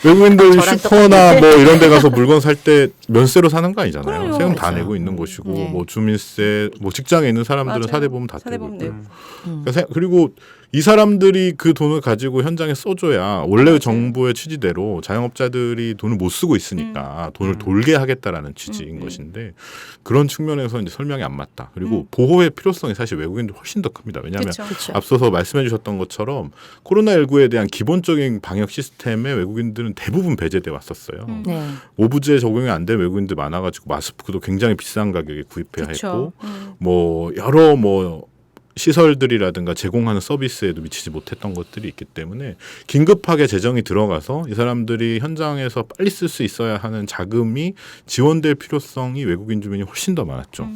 외국인들 슈퍼나 뭐 이런 데 가서 물건 살 때 면세로 사는 거 아니잖아요.
그럼요.
세금 다
그렇죠.
내고 있는 것이고
네.
뭐 주민세 뭐 직장에 있는 사람들은
맞아요.
사대보험 다 떼고
사대보험
있고.
내고.
그리고 이 사람들이 그 돈을 가지고 현장에 써줘야 원래 정부의 취지대로 자영업자들이 돈을 못 쓰고 있으니까 돈을 돌게 하겠다라는 취지인 것인데 그런 측면에서 이제 설명이 안 맞다. 그리고 보호의 필요성이 사실 외국인들 훨씬 더 큽니다. 왜냐하면
그렇죠.
앞서서 말씀해주셨던 것처럼 코로나19에 대한 기본적인 방역 시스템에 외국인들은 대부분 배제돼 왔었어요.
네.
오부제 적용이 안 된 외국인들 많아가지고 마스크도 굉장히 비싼 가격에 구입해야
그쵸.
했고 뭐 여러 시설들이라든가 제공하는 서비스에도 미치지 못했던 것들이 있기 때문에 긴급하게 재정이 들어가서 이 사람들이 현장에서 빨리 쓸 수 있어야 하는 자금이 지원될 필요성이 외국인 주민이 훨씬 더 많았죠.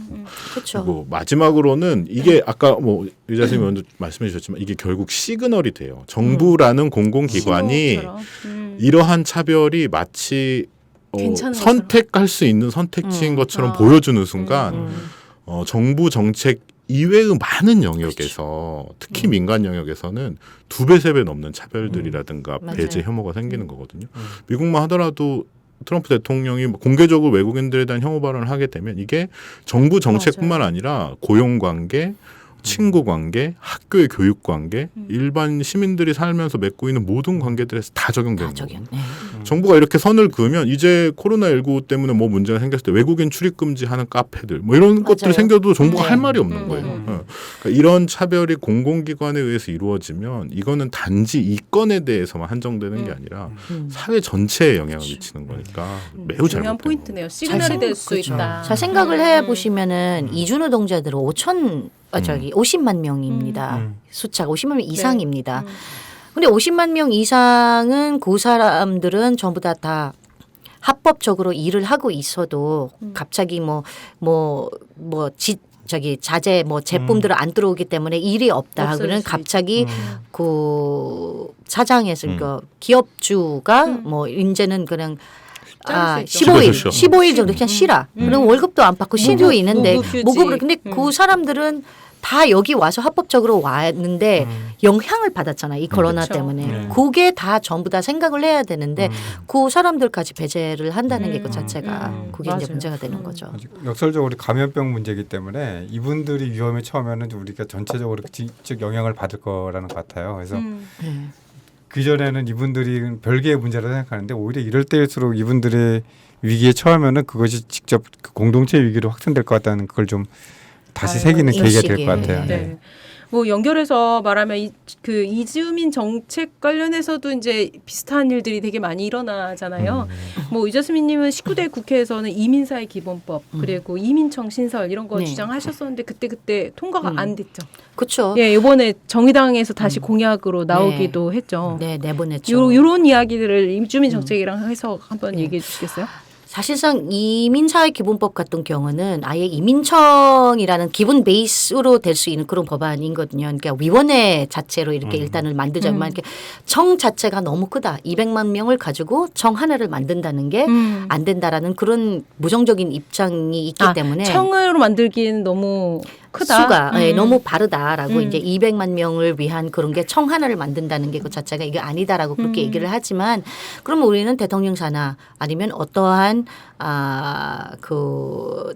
그렇죠.
그리고 마지막으로는 이게 아까 뭐 의자 선생님 먼저 말씀해 주셨지만 이게 결국 시그널이 돼요. 정부라는 공공기관이
신호처럼.
이러한 차별이 마치
괜찮은
선택할 수 있는 선택지인 것처럼
아.
보여주는 순간 정부 정책 이외의 많은 영역에서 특히 민간 영역에서는 2배, 3배 넘는 차별들이라든가
맞아요.
배제 혐오가 생기는 거거든요. 미국만 하더라도 트럼프 대통령이 공개적으로 외국인들에 대한 혐오 발언을 하게 되면 이게 정부 정책뿐만 아니라 고용관계, 친구관계, 학교의 교육관계, 일반 시민들이 살면서 맺고 있는 모든 관계들에서 다 적용되는 거예요. 정부가 이렇게 선을 그으면 이제 코로나19 때문에 뭐 문제가 생겼을 때 외국인 출입 금지하는 카페들 뭐 이런 것들이 생겨도 정부가 할 말이 없는 거예요. 그러니까 이런 차별이 공공기관에 의해서 이루어지면 이거는 단지 이 건에 대해서만 한정되는 게 아니라 사회 전체에 영향을 미치는 거니까 매우
중요한
잘못된
포인트네요. 시그널이 될 수 있다.
자 생각을 해 보시면은 이주 노동자들은 50만 명입니다. 숫자가 50만 명 이상입니다. 근데 50만 명 이상은 그 사람들은 전부 다 합법적으로 일을 하고 있어도 갑자기 자재 제품들을 안 들어오기 때문에 일이 없다. 그러면 갑자기 그 사장에서 그 기업주가 뭐 이제는 그냥 15일 정도 그냥 쉬라. 그럼 월급도 안 받고 쉬고 있는데 모급으로 근데 그 사람들은 다 여기 와서 합법적으로 왔는데 영향을 받았잖아요. 이 코로나
그렇죠.
때문에.
네.
그게 다 전부 다 생각을 해야 되는데 그 사람들까지 배제를 한다는 게 그 자체가 그게 이제
맞아요.
문제가 되는 거죠.
역설적으로 감염병 문제이기 때문에 이분들이 위험에 처하면은 우리가 전체적으로 직접 영향을 받을 거라는 것 같아요. 그래서
네.
그 전에는 이분들이 별개의 문제라고 생각하는데 오히려 이럴 때일수록 이분들의 위기에 처하면은 그것이 직접 그 공동체 위기로 확산될 것 같다는 그걸 좀 다시 새기는 계기가 될 것 같아요.
네.
네.
뭐 연결해서 말하면 그 이주민 정책 관련해서도 이제 비슷한 일들이 되게 많이 일어나잖아요. 뭐 이재수민님은 19대 국회에서는 이민사회 기본법 그리고 이민청 신설 이런 거
네.
주장하셨었는데 그때 통과가 안 됐죠.
그렇죠.
예, 이번에 정의당에서 다시 공약으로 나오기도 했죠.
네, 내보냈죠.
요런 이야기들을 이주민 정책이랑 해서 한번 얘기해 주시겠어요?
사실상 이민사회 기본법 같은 경우는 아예 이민청이라는 기본 베이스로 될 수 있는 그런 법안이거든요. 그러니까 위원회 자체로 이렇게 일단은 만들자면 이렇게 청 자체가 너무 크다. 200만 명을 가지고 청 하나를 만든다는 게 안 된다라는 그런 무정적인 입장이 있기 때문에
청으로 만들기는 너무 크다.
수가 너무 바르다라고 이제 200만 명을 위한 그런 게 청 하나를 만든다는 게 그 자체가 이게 아니다라고 그렇게 얘기를 하지만 그러면 우리는 대통령 산하 아니면 어떠한 그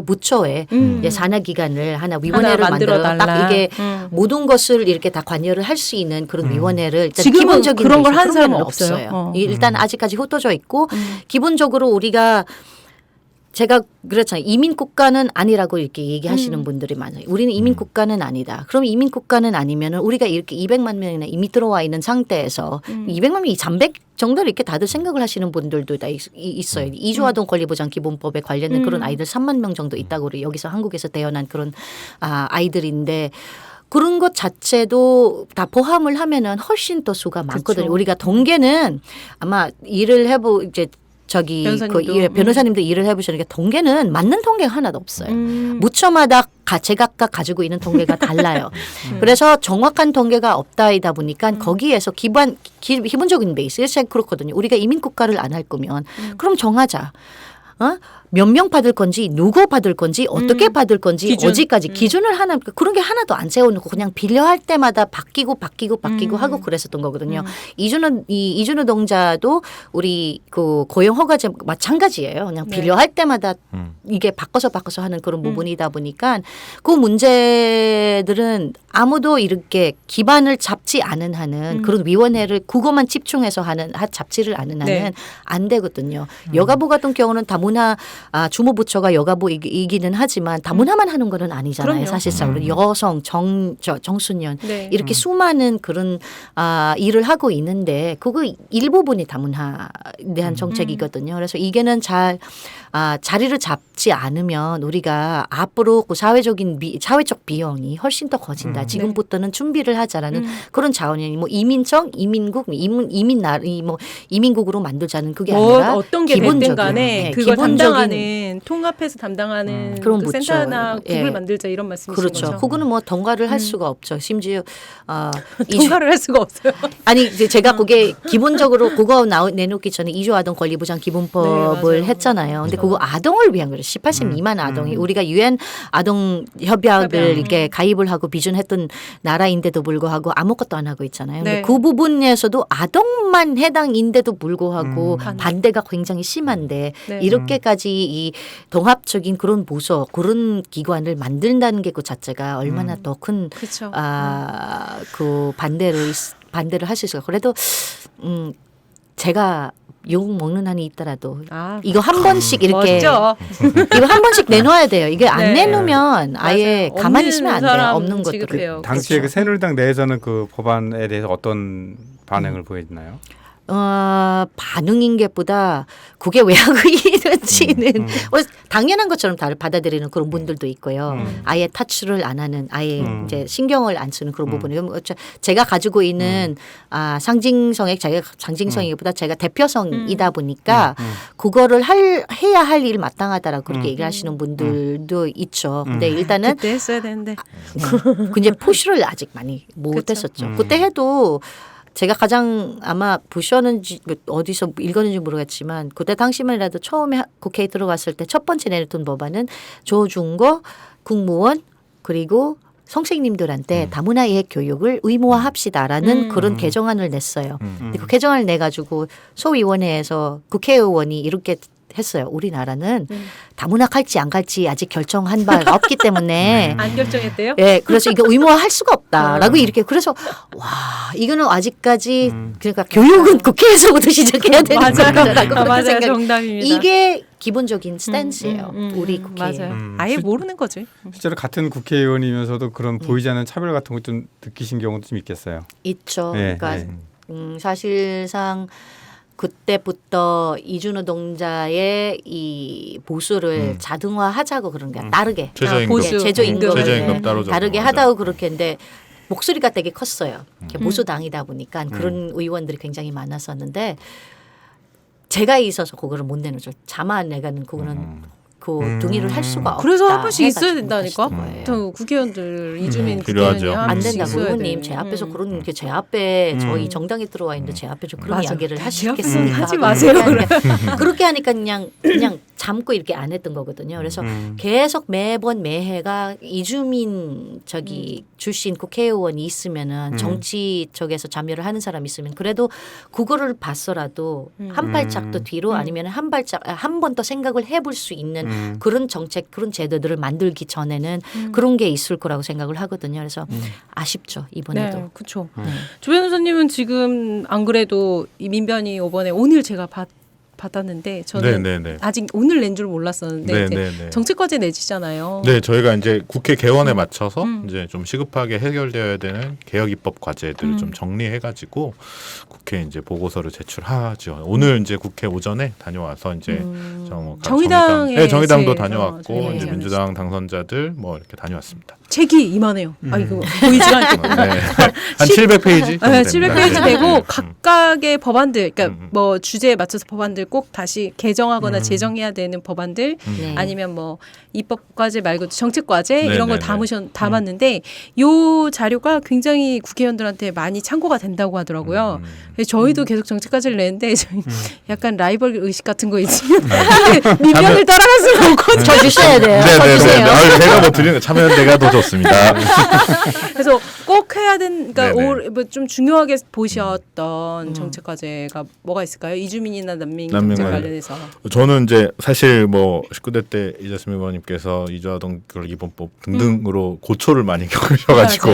무처에 이제 산하 기관을 하나 위원회를
하나
만들어
만들어달라.
딱 이게 모든 것을 이렇게 다 관여를 할 수 있는 그런 위원회를 일단
지금은
기본적인
그런 걸
베이스,
하는
그런
사람은
게
없어요.
일단 아직까지 흩어져 있고 기본적으로 우리가 제가 그렇잖아요. 이민 국가는 아니라고 이렇게 얘기하시는 분들이 많아요. 우리는 이민 국가는 아니다. 그럼 이민 국가는 아니면은 우리가 이렇게 200만 명이나 이미 들어와 있는 상태에서 200만 명이 300 정도를 이렇게 다들 생각을 하시는 분들도 다 있어요. 이주아동 권리보장 기본법에 관련된 그런 아이들 3만 명 정도 있다고 우리 여기서 한국에서 태어난 그런 아이들인데 그런 것 자체도 다 포함을 하면은 훨씬 더 수가 많거든요.
그쵸.
우리가 동계는 아마 일을 이제 변호사님도 일을 해보시니까 통계는 맞는 통계가 하나도 없어요. 무처마다 제각각 가지고 있는 통계가 달라요. 그래서 정확한 통계가 없다이다 보니까 거기에서 기본적인 베이스. 그래서 그렇거든요. 우리가 이민국가를 안 할 거면 그럼 정하자. 몇 명 받을 건지 누구 받을 건지 어떻게 받을 건지
기준.
어디까지 기준을 하나 그런 게 하나도 안 세워놓고 그냥 빌려할 때마다 바뀌고 하고 그랬었던 거거든요. 이주 노동자도 우리 그 고용 허가제 마찬가지예요. 그냥 빌려할 때마다 이게 바꿔서 하는 그런 부분이다 보니까 그 문제들은 아무도 이렇게 기반을 잡지 않은 한은 그런 위원회를 그것만 집중해서 잡지를 않은 한은
네.
안 되거든요. 여가부 같은 경우는 다문화 주무부처가 여가부이기는 하지만 다문화만 하는 거는 아니잖아요.
그럼요.
사실상 여성, 정수년
네.
이렇게 수많은 그런 일을 하고 있는데 그거 일부분이 다문화에 대한 정책이거든요. 그래서 이게는 잘 자리를 잡지 않으면 우리가 앞으로 그 사회적 비용이 훨씬 더 커진다. 지금부터는 준비를 하자라는 그런 자원이 뭐 이민청, 이민국, 이민국으로 만들자는 그게 아니라
어떤 게 됐든 간에 그걸
기본적인
담당하는 통합해서 담당하는
그런
그
부처.
센터나 국을
예.
만들자 이런 말씀이신
그렇죠.
거죠.
그거는 뭐 통과를 할 수가 없죠. 심지어
통과를 할 수가 없어요.
아니 이제 제가 그게 기본적으로 그거 내놓기 전에 이주 아동 권리보장 기본법을
네,
했잖아요. 근데 그거 아동을 위한 거예요. 18세 미만 아동이 우리가 유엔 아동 협약을 이렇게 가입을 하고 비준했던 나라인데도 불구하고 아무것도 안 하고 있잖아요. 근데
네.
그 부분에서도 아동만 해당인데도 불구하고 반대가 굉장히 심한데
네.
이렇게까지 이 동합적인 그런 부서 그런 기관을 만든다는 게 그 자체가 얼마나 더 큰
그렇죠.
그 반대를 할 수 있어요. 그래도 제가 욕 먹는 한이 있더라도 이거 한 번씩 이렇게
멋져.
이거 한 번씩 내놔야 돼요. 이게 안
네.
내놓으면 아예
맞아요.
가만히
없는
있으면 안 돼요.
사람
없는 것들을.
취급해요.
당시에
그렇죠.
그 새누리당 내에서는 그 법안에 대해서 어떤 반응을 보였나요?
반응인 게보다 그게 왜 하고 있는지는 당연한 것처럼 다들 받아들이는 그런 분들도 있고요. 아예 타치를 안 하는 아예 이제 신경을 안 쓰는 그런 부분이 제가 가지고 있는 상징성이보다 제가 대표성이다 보니까 그거를 해야 할 일 마땅하다라고 그렇게 얘기를 하시는 분들도 있죠. 근데 일단은
그때 했어야 되는데.
근데 푸시를 아직 많이 못
그쵸.
했었죠. 그때 해도 제가 가장 아마 보셨는지 어디서 읽었는지 모르겠지만 그때 당시만이라도 처음에 국회에 들어갔을 때 첫 번째 내렸던 법안은 조중고 국무원 그리고 선생님들한테 다문화 이해 교육을 의무화합시다라는 그런 개정안을 냈어요. 근데 그 개정안을 내가지고 소위원회에서 국회의원이 이렇게 했어요. 우리나라는 다문화 갈지 안 갈지 아직 결정한 바가 없기 때문에
안 결정했대요?
예, 그래서 이거 의무화할 수가 없다라고 이렇게 그래서 와 이거는 아직까지 그러니까 교육은 국회에서부터 시작해야 되는 거라고
맞아요.
생각.
정답입니다.
이게 기본적인 스탠스예요. 우리 국회.
맞아요. 아예 모르는 거지.
실제로 같은 국회의원이면서도 그런 보이지 않는 차별 같은 거 좀 느끼신 경우도 좀 있겠어요.
있죠.
네,
그러니까
네.
사실상 그때부터 이주노동자의 이 보수를 자등화하자고 그런 게 다르게
최저임금.
보수.
최저임금을
최저임금 따로
다르게
적용하자.
하다고 그렇게 했는데 목소리가 되게 컸어요. 보수당이다 보니까 그런 의원들이 굉장히 많았었는데 제가 있어서 그거를 못 내놓죠. 자만내가는 그거는 그 동의를 할 수가 없다.
그래서 한 번씩 있어야
해가지고
된다니까.
그러시는 거예요.
또 국회의원들 이주민
필요하죠.
국회의원이 한
안
번씩
된다,
있어야
부모님.
돼.
제 앞에서 그런 게 제 앞에 저희 정당에 들어와 있는데 제 앞에 좀 그런
맞아.
이야기를
제
하시겠습니까?
앞에서는 하지 마세요.
그렇게 하니까 그냥 참고 이렇게 안 했던 거거든요. 그래서 계속 매번 매해가 이주민 출신 국회의원이 있으면은 정치 쪽에서 참여를 하는 사람이 있으면 그래도 그거를 봤어라도 한 발짝 더 뒤로 아니면 한 번 더 생각을 해볼 수 있는 그런 정책, 그런 제도들을 만들기 전에는 그런 게 있을 거라고 생각을 하거든요. 그래서 아쉽죠 이번에도.
네, 그렇죠. 조 변호사님은 지금 안 그래도 이 민변이 이번에 오늘 제가 받았는데 저는
네네네.
아직 오늘 낸 줄 몰랐었는데 이제
네네네.
정책과제 내지잖아요.
네, 저희가 이제 국회 개원에 맞춰서 이제 좀 시급하게 해결되어야 되는 개혁 입법 과제들을 좀 정리해가지고 국회 이제 보고서를 제출하죠. 오늘 이제 국회 오전에 다녀와서 이제
정의당에
정의당도
제일,
다녀왔고
정의당에
이제 민주당 당선자들 뭐 이렇게 다녀왔습니다.
책이 이만해요. 아 이거 보이지가 않게.
네. 한 700페이지?
네, 700페이지 되고
네.
각각의 법안들, 그러니까 뭐 주제에 맞춰서 법안들 꼭 다시 개정하거나 제정해야 되는 법안들,
네.
아니면 뭐 입법과제 말고 정책과제
네,
이런 걸
네,
담았는데 요 자료가 굉장히 국회의원들한테 많이 참고가 된다고 하더라고요. 그래서 저희도 계속 정책과제를 내는데 저희 약간 라이벌 의식 같은 거 있지. 민변을 따라갈 수가 없거든요.
저 주셔야 돼요. 저
네네네.
주세요.
제가 뭐 드리는 참여연대가 더 좋습니다.
그래서 꼭 해야 되는, 그러니까
네네.
뭐 좀 중요하게 보셨던 정책과제가 뭐가 있을까요? 이주민이나 난민
난민
정책
관련.
관련해서.
저는 이제 사실 뭐 19대 때 이자스민 의원님께서 이주아동 기본법 등등으로 고초를 많이 겪으셔가지고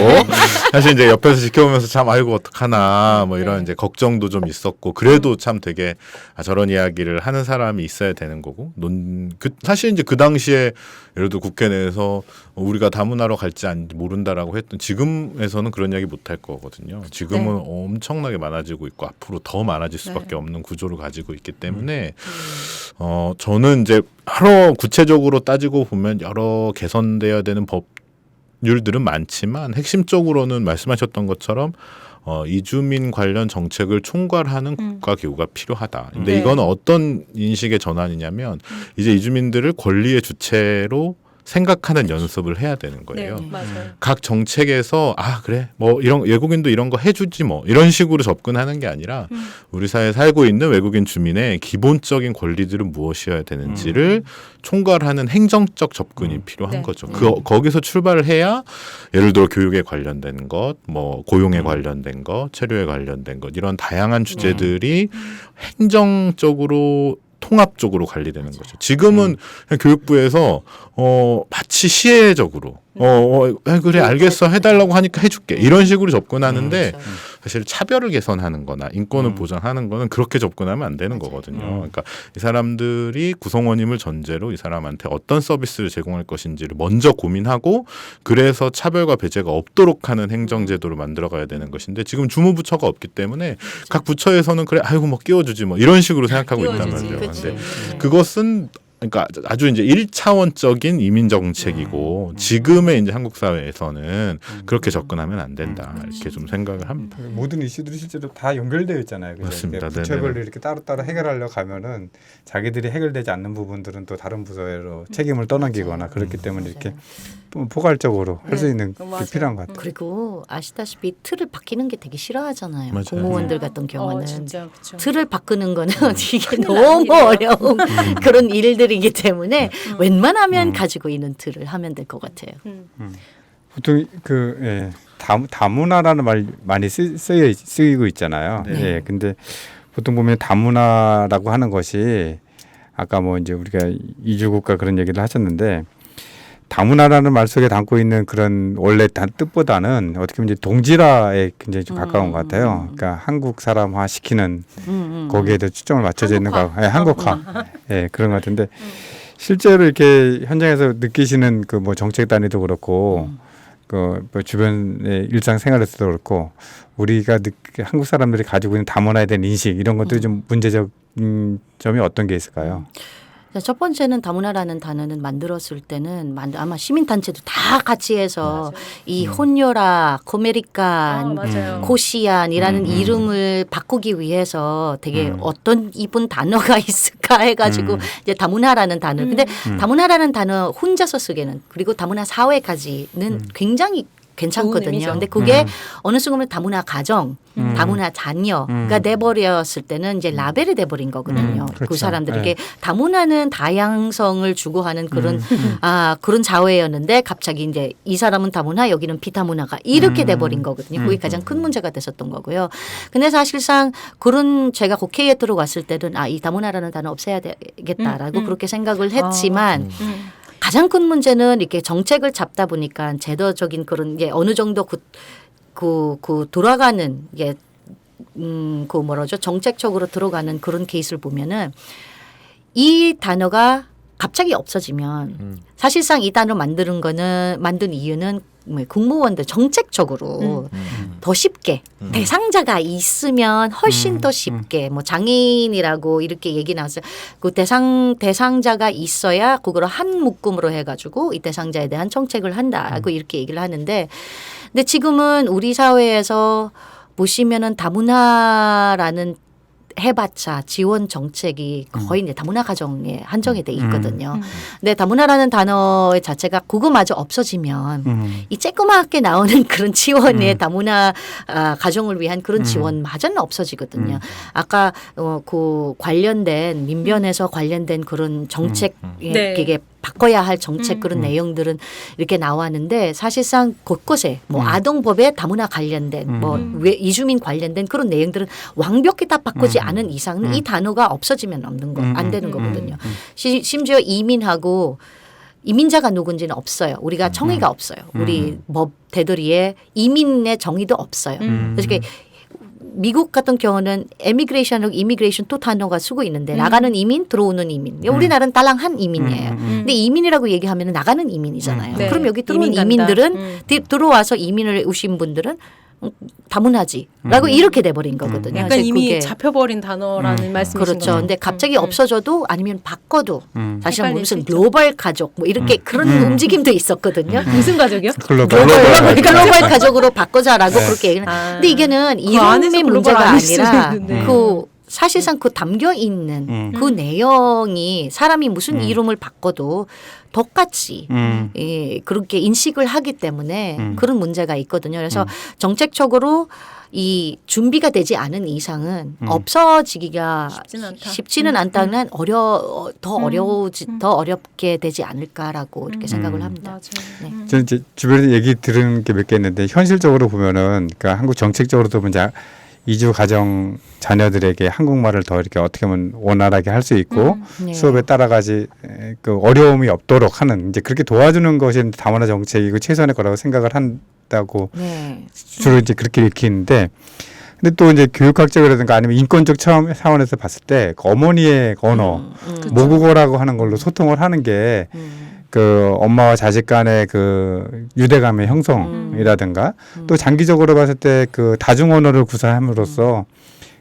사실 이제 옆에서 지켜보면서 참 아이고 어떡하나 뭐 이런 이제 걱정도 좀 있었고 그래도 참 되게 저런 이야기를 하는 사람이 있어야 되는 거고 사실 이제 그 당시에 예를 들어 국회 내에서 우리가 다문화로 갈지 아닌지 모른다라고 했던 지금에서는 그런 이야기 못 할 거거든요. 지금은 엄청나게 많아지고 있고 앞으로 더 많아질 수밖에 없는 구조를 가지고 있기 때문에 저는 이제 여러 구체적으로 따지고 보면 여러 개선돼야 되는 법률들은 많지만 핵심적으로는 말씀하셨던 것처럼 이주민 관련 정책을 총괄하는 국가 기구가 필요하다. 근데
네.
이건 어떤 인식의 전환이냐면 이제 이주민들을 권리의 주체로 생각하는 연습을 해야 되는 거예요.
네, 맞아요.
각 정책에서 그래 뭐 이런 외국인도 이런 거 해주지 뭐 이런 식으로 접근하는 게 아니라 우리 사회에 살고 있는 외국인 주민의 기본적인 권리들은 무엇이어야 되는지를 총괄하는 행정적 접근이 필요한
네.
거죠. 거기서 출발을 해야 예를 들어 교육에 관련된 것, 뭐 고용에 관련된 것, 체류에 관련된 것 이런 다양한 주제들이 행정적으로 통합적으로 관리되는 거죠. 지금은 그냥 교육부에서 마치 시혜적으로 그래 알겠어 해달라고 하니까 해줄게 이런 식으로 접근하는데 사실 차별을 개선하는 거나 인권을 보장하는 거는 그렇게 접근하면 안 되는 거거든요. 그러니까 이 사람들이 구성원임을 전제로 이 사람한테 어떤 서비스를 제공할 것인지를 먼저 고민하고 그래서 차별과 배제가 없도록 하는 행정제도를 만들어가야 되는 것인데 지금 주무부처가 없기 때문에 각 부처에서는 그래 아이고 뭐 끼워주지 뭐 이런 식으로 생각하고 있단
끼워주지.
말이에요.
그치.
근데 그것은 그러니까 아주 이제 1차원적인 이민 정책이고 지금의 이제 한국 사회에서는 그렇게 접근하면 안 된다 이렇게 좀 생각을 합니다.
모든 이슈들이 실제로 다 연결되어 있잖아요. 그죠?
맞습니다.
그러니까 부처별로
네네.
이렇게 따로따로 해결하려고 하면은 자기들이 해결되지 않는 부분들은 또 다른 부서로 책임을 떠넘기거나 그렇기 때문에 이렇게 포괄적으로 할 수
네.
있는 게
맞아요.
필요한 것 같아요.
그리고 아시다시피 틀을 바뀌는 게 되게 싫어하잖아요.
맞아요.
공무원들 같은 경우는.
진짜 그렇죠.
틀을 바꾸는 거는 이게
큰일
너무
나는
어려운 그런 일들이기 때문에 웬만하면
음.
가지고 있는 틀을 하면 될 것 같아요.
보통 다문화라는 말 많이 쓰이고 있잖아요.
네.
예, 근데 보통 보면 다문화라고 하는 것이 아까 뭐 이제 우리가 이주국가 그런 얘기를 하셨는데 다문화라는 말 속에 담고 있는 그런 원래 뜻보다는 어떻게 보면 이제 동질화에 굉장히 좀 가까운 것 같아요. 그러니까 한국 사람화 시키는 거기에도 초점을 맞춰져 있는 거, 한국화, 예, 그런 것 같은데 실제로 이렇게 현장에서 느끼시는 그 뭐 정책 단위도 그렇고 그 뭐 주변의 일상생활에서도 그렇고 우리가 한국 사람들이 가지고 있는 다문화에 대한 인식 이런 것들이 좀 문제적 점이 어떤 게 있을까요?
첫 번째는 다문화라는 단어는 만들었을 때는 아마 시민단체도 다 같이 해서 이 혼혈아, 코메리칸,
맞아요.
코시안이라는 이름을 바꾸기 위해서 되게 어떤 이쁜 단어가 있을까 해가지고 이제 다문화라는 단어. 근데 다문화라는 단어 혼자서 쓰기에는 그리고 다문화 사회까지는 굉장히 괜찮거든요.
의미죠.
근데 그게 어느 순간 다문화 가정, 다문화 자녀가 돼버렸을 때는 이제 라벨이 돼버린 거거든요. 그
그렇죠.
사람들에게 다문화는 다양성을 추구하는 그런 그런 사회였는데 갑자기 이제 이 사람은 다문화, 여기는 비다문화가 이렇게 돼버린 거거든요. 그게 가장 큰 문제가 됐었던 거고요. 근데 사실상 그런 제가 국회에 들어갔을 때는 이 다문화라는 단어 없애야 되겠다라고 그렇게 생각을 했지만. 가장 큰 문제는 이렇게 정책을 잡다 보니까 제도적인 그런 게 어느 정도 그 돌아가는 게 그 뭐라죠 정책적으로 들어가는 그런 케이스를 보면은 이 단어가 갑자기 없어지면 사실상 이 단어 만든 이유는 국무원들 정책적으로 더 쉽게 대상자가 있으면 훨씬 더 쉽게 뭐 장애인이라고 이렇게 얘기 나왔어요. 그 대상자가 있어야 그거를 한 묶음으로 해가지고 이 대상자에 대한 정책을 한다고 이렇게 얘기를 하는데 근데 지금은 우리 사회에서 보시면은 다문화라는 해봤자 지원 정책이 거의 이제 다문화 가정에 한정이 돼 있거든요. 근데 다문화라는 단어 자체가 그거마저 없어지면 이 쬐끄맣게 나오는 그런 지원의 다문화 가정을 위한 그런 지원마저는 없어지거든요. 아까 그 관련된 민변에서 관련된 그런 정책
네.
이게 바꿔야 할 정책 그런 내용들은 이렇게 나왔는데 사실상 곳곳에 뭐 아동법에 다문화 관련된 뭐 이주민 관련된 그런 내용들은 완벽히 다 바꾸지 않은 이상은 이 단어가 없어지면 안 되는 거거든요. 심지어 이민하고 이민자가 누군지는 없어요. 우리가 정의가 없어요. 우리 법 테두리에 이민의 정의도 없어요. 그래서 미국 같은 경우는 에미그레이션하고 이미그레이션 또 단어가 쓰고 있는데 나가는 이민, 들어오는 이민. 우리나라는 딸랑한 이민이에요. 근데 이민이라고 얘기하면 나가는 이민이잖아요.
네.
그럼 여기 들어온
이민 간다.
이민들은 들어와서 이민을 오신 분들은 다문화지라고 이렇게 돼버린 거거든요.
약간
그래서
이미
그게
잡혀버린 단어라는 말씀이신
그렇죠.
거죠.
근데 갑자기 없어져도 아니면 바꿔도 사실
헷갈릴
무슨
수 있죠.
글로벌 가족 뭐 이렇게 그런 움직임도 있었거든요.
무슨 가족이요?
글로벌 가족으로 바꾸자라고 그렇게 얘기를. 근데 이게는
그 안에서
이름의
글로벌
문제가
아닐 수도
아니라
있는데.
사실상 그 담겨 있는 그 내용이 사람이 무슨 이름을 바꿔도 똑같이 그렇게 인식을 하기 때문에 그런 문제가 있거든요. 그래서 정책적으로 이 준비가 되지 않은 이상은 없어지기가 쉽지는 않다는 더 어렵게 되지 않을까라고 이렇게 생각을 합니다. 네.
저는 이제 주변에 얘기 들은 게 몇 개 있는데 현실적으로 보면은 그러니까 한국 정책적으로도 이제 이주 가정 자녀들에게 한국말을 더 이렇게 어떻게 보면 원활하게 할 수 있고
네.
수업에 따라가지 그 어려움이 없도록 하는 이제 그렇게 도와주는 것이 다문화 정책이고 최선의 거라고 생각을 한다고
네.
주로 이제 그렇게 읽히는데 근데 또 이제 교육학적이라든가 아니면 인권적 차원에서 봤을 때 그 어머니의 언어 모국어라고 하는 걸로 소통을 하는 게 그 엄마와 자식 간의 그 유대감의 형성이라든가 또 장기적으로 봤을 때 그 다중 언어를 구사함으로써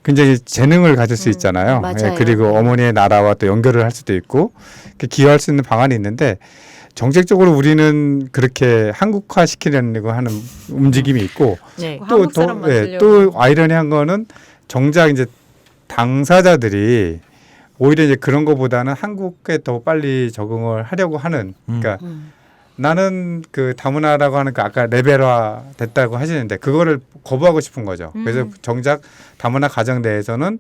굉장히 재능을 가질 수 있잖아요.
맞아요.
예, 그리고 어머니의 나라와 또 연결을 할 수도 있고 기여할 수 있는 방안이 있는데 정책적으로 우리는 그렇게 한국화 시키려고 하는 움직임이 있고
네.
한국 사람 만들려고.
또 아이러니한 거는 정작 이제 당사자들이 오히려 이제 그런 거보다는 한국에 더 빨리 적응을 하려고 하는 그러니까 나는 그 다문화라고 하는 그 아까 레벨화 됐다고 하시는데 그거를 거부하고 싶은 거죠. 그래서 정작 다문화 가정 내에서는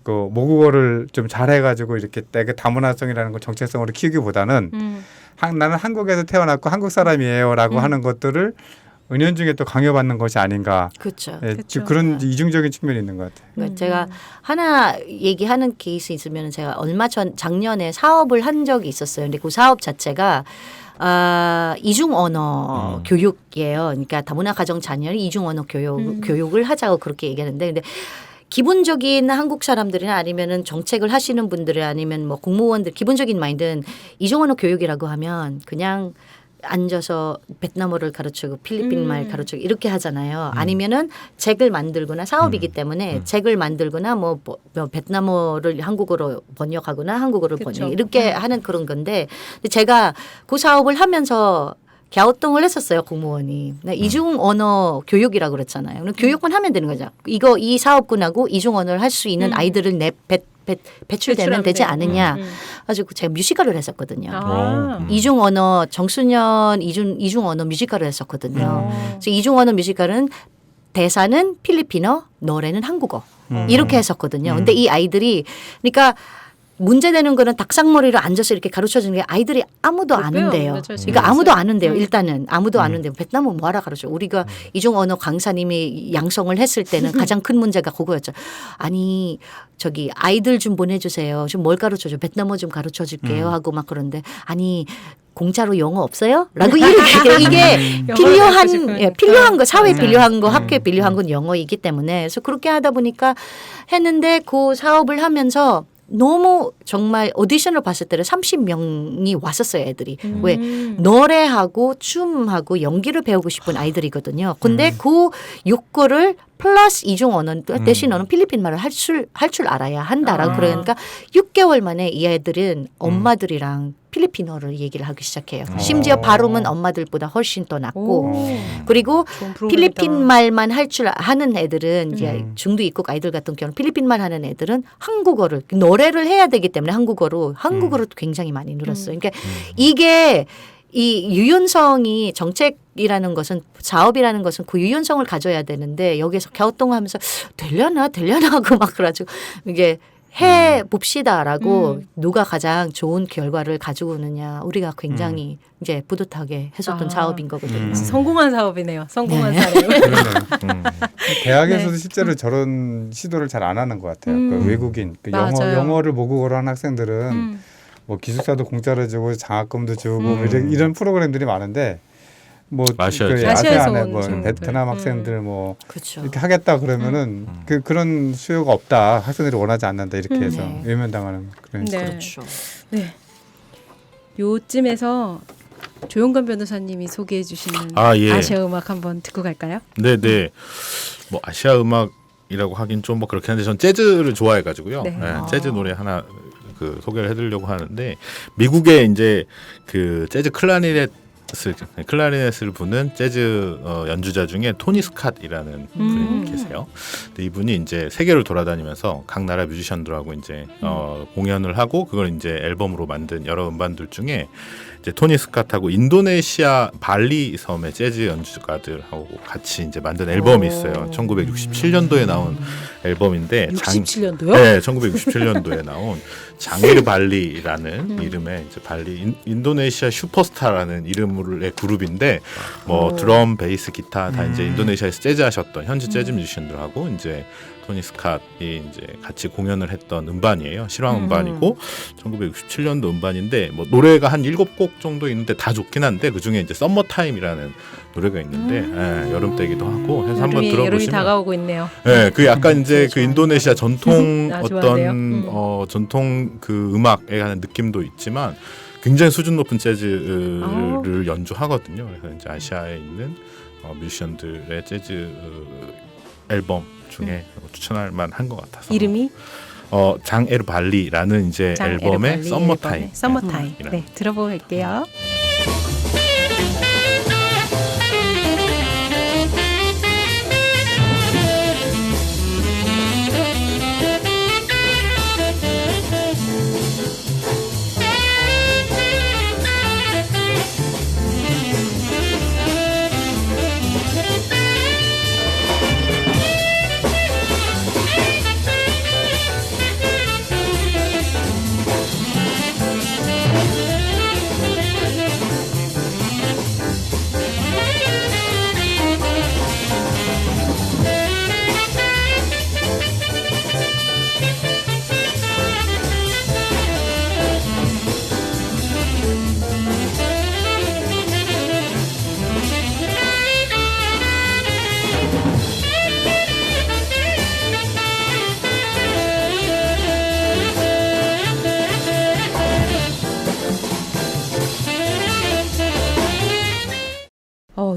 그 모국어를 좀 잘해가지고 이렇게 내가 다문화성이라는 걸 정체성으로 키우기보다는 나는 한국에서 태어났고 한국 사람이에요라고 하는 것들을 은연중에 또 강요받는 것이 아닌가.
그렇죠.
예,
그쵸.
그런 이중적인 측면이 있는 것 같아요.
그러니까 제가 하나 얘기하는 케이스 있으면 제가 얼마 전 작년에 사업을 한 적이 있었어요. 근데 그 사업 자체가 이중 언어 교육이에요. 그러니까 다문화 가정 자녀의 이중 언어 교육을 하자고 그렇게 얘기하는데 근데 기본적인 한국 사람들이나 아니면은 정책을 하시는 분들이 아니면 뭐 공무원들 기본적인 마인드는 이중 언어 교육이라고 하면 그냥 앉아서 베트남어를 가르치고 필리핀 말 가르치고 이렇게 하잖아요. 아니면은 책을 만들거나 사업이기 때문에 책을 만들거나 뭐 베트남어를 한국어로 번역하거나 한국어를
그쵸.
번역 이렇게 하는 그런 건데 근데 제가 그 사업을 하면서 갸우뚱을 했었어요 공무원이. 이중 언어 교육이라고 그랬잖아요. 그럼 교육만 하면 되는 거죠. 이 사업군하고 이중 언어를 할 수 있는 아이들을 배출되면 되지 않느냐. 가지고 제가 뮤지컬을 했었거든요.
아.
이중 언어 정수년 이중 언어 뮤지컬을 했었거든요. 그래서 이중 언어 뮤지컬은 대사는 필리핀어, 노래는 한국어 이렇게 했었거든요. 근데 이 아이들이 그러니까 문제되는 거는 닭상머리로 앉아서 이렇게 가르쳐주는 게 아이들이 아무도
못
아는데요.
배워요. 그렇죠.
그러니까 아무도 아는데요. 일단은 아무도 아는데요. 베트남은 뭐하라 가르쳐. 우리가 이중 언어 강사님이 양성을 했을 때는 가장 큰 문제가 그거였죠. 아니 저기 아이들 좀 보내주세요. 좀 뭘 가르쳐줘. 베트남어 좀 가르쳐줄게요 하고 막 그런데 아니 공짜로 영어 없어요? 라고 이렇게 이게 필요한 거 사회에 필요한 거 학교에 필요한 건 영어이기 때문에 그래서 그렇게 하다 보니까 했는데 그 사업을 하면서 너무 정말 오디션을 봤을 때는 30명이 왔었어요 애들이. 왜 노래하고 춤하고 연기를 배우고 싶은 아이들이거든요. 근데 그 욕구를 플러스 이중 언어 대신 너는 필리핀 말을 할 줄 알아야 한다라고 그러니까 6개월 만에 이 아이들은 엄마들이랑 필리핀어를 얘기를 하기 시작해요. 심지어 발음은 엄마들보다 훨씬 더 낫고 그리고 필리핀 말만 할 줄 아는 애들은 이제 중도 입국 아이들 같은 경우는 필리핀 말 하는 애들은 한국어를 노래를 해야 되기 때문에 한국어로 굉장히 많이 늘었어요. 그러니까 이게 이 유연성이 정책이라는 것은 사업이라는 것은 그 유연성을 가져야 되는데 여기서 갸우뚱하면서 되려나 하고 막 그래가지고 이게 해 봅시다라고 누가 가장 좋은 결과를 가지고 오느냐 우리가 굉장히 이제 뿌듯하게 했었던 사업인 거거든요.
성공한 사업이네요. 성공한 사업.
대학에서도 실제로 저런 시도를 잘 안 하는 것 같아요. 그 외국인 그
맞아요.
영어를 모국어로 하는 학생들은 뭐 기숙사도 공짜로 주고 장학금도 주고 뭐 이런 프로그램들이 많은데 뭐
아시아에서
아시아에 뭐
친구들.
베트남 학생들 뭐
그렇죠.
이렇게 하겠다 그러면은 그런 수요가 없다. 학생들이 원하지 않는다 이렇게 해서
네.
외면당하는 그런
네.
그렇죠.
네. 요쯤에서 조용건 변호사님이 소개해 주시는
예.
아시아 음악 한번 듣고 갈까요?
네네. 뭐 아시아 음악이라고 하긴 좀 뭐 그렇긴 한데 전 재즈를 좋아해가지고요.
네.
재즈 노래 하나 그 소개를 해드리려고 하는데 미국의 이제 그 재즈 클라리넷을 부는 재즈 연주자 중에 토니 스캇이라는 분이 계세요. 근데 이분이 이제 세계를 돌아다니면서 각 나라 뮤지션들하고 이제 공연을 하고 그걸 이제 앨범으로 만든 여러 음반들 중에 이제 토니 스캇하고 인도네시아 발리 섬의 재즈 연주가들하고 같이 이제 만든 앨범이 있어요. 1967년도에 나온 앨범인데
67년도요?
네, 1967년도에 나온 장일 발리라는 이름의 이제 발리 인도네시아 슈퍼스타라는 이름의 그룹인데 뭐 드럼, 베이스, 기타 다 이제 인도네시아에서 재즈 하셨던 현지 재즈 뮤지션들하고 이제 토니 스캇이 이제 같이 공연을 했던 음반이에요. 실황 음반이고 1967년도 음반인데 뭐 노래가 한 7곡 정도 있는데 다 좋긴 한데 그 중에 이제 썸머 타임이라는 노래가 있는데 여름 때기도 하고 해서 한번
여름이
들어보시면
다가오고 있네요.
네, 그 약간 이제 그 인도네시아 전통
좋아하네요.
어떤 전통 그 음악에 관한 느낌도 있지만 굉장히 수준 높은 재즈를 연주하거든요. 그래서 이제 아시아에 있는 뮤지션들의 재즈 앨범 중에 추천할 만한 것 같아서.
이름이
장에르 발리라는 이제 앨범의 썸머 타임.
썸머 타임. 네, 들어볼게요.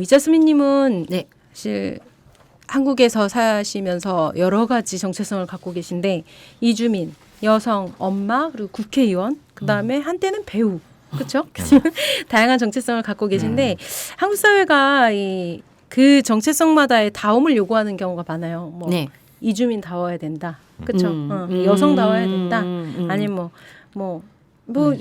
이자스민님은
네.
사실 한국에서 사시면서 여러 가지 정체성을 갖고 계신데 이주민, 여성, 엄마 그리고 국회의원 그다음에 한때는 배우 그렇죠? 다양한 정체성을 갖고 계신데 한국 사회가 그 정체성마다의 다움을 요구하는 경우가 많아요. 뭐
네.
이주민 다워야 된다, 그렇죠? 여성 다워야 된다, 아니면 뭐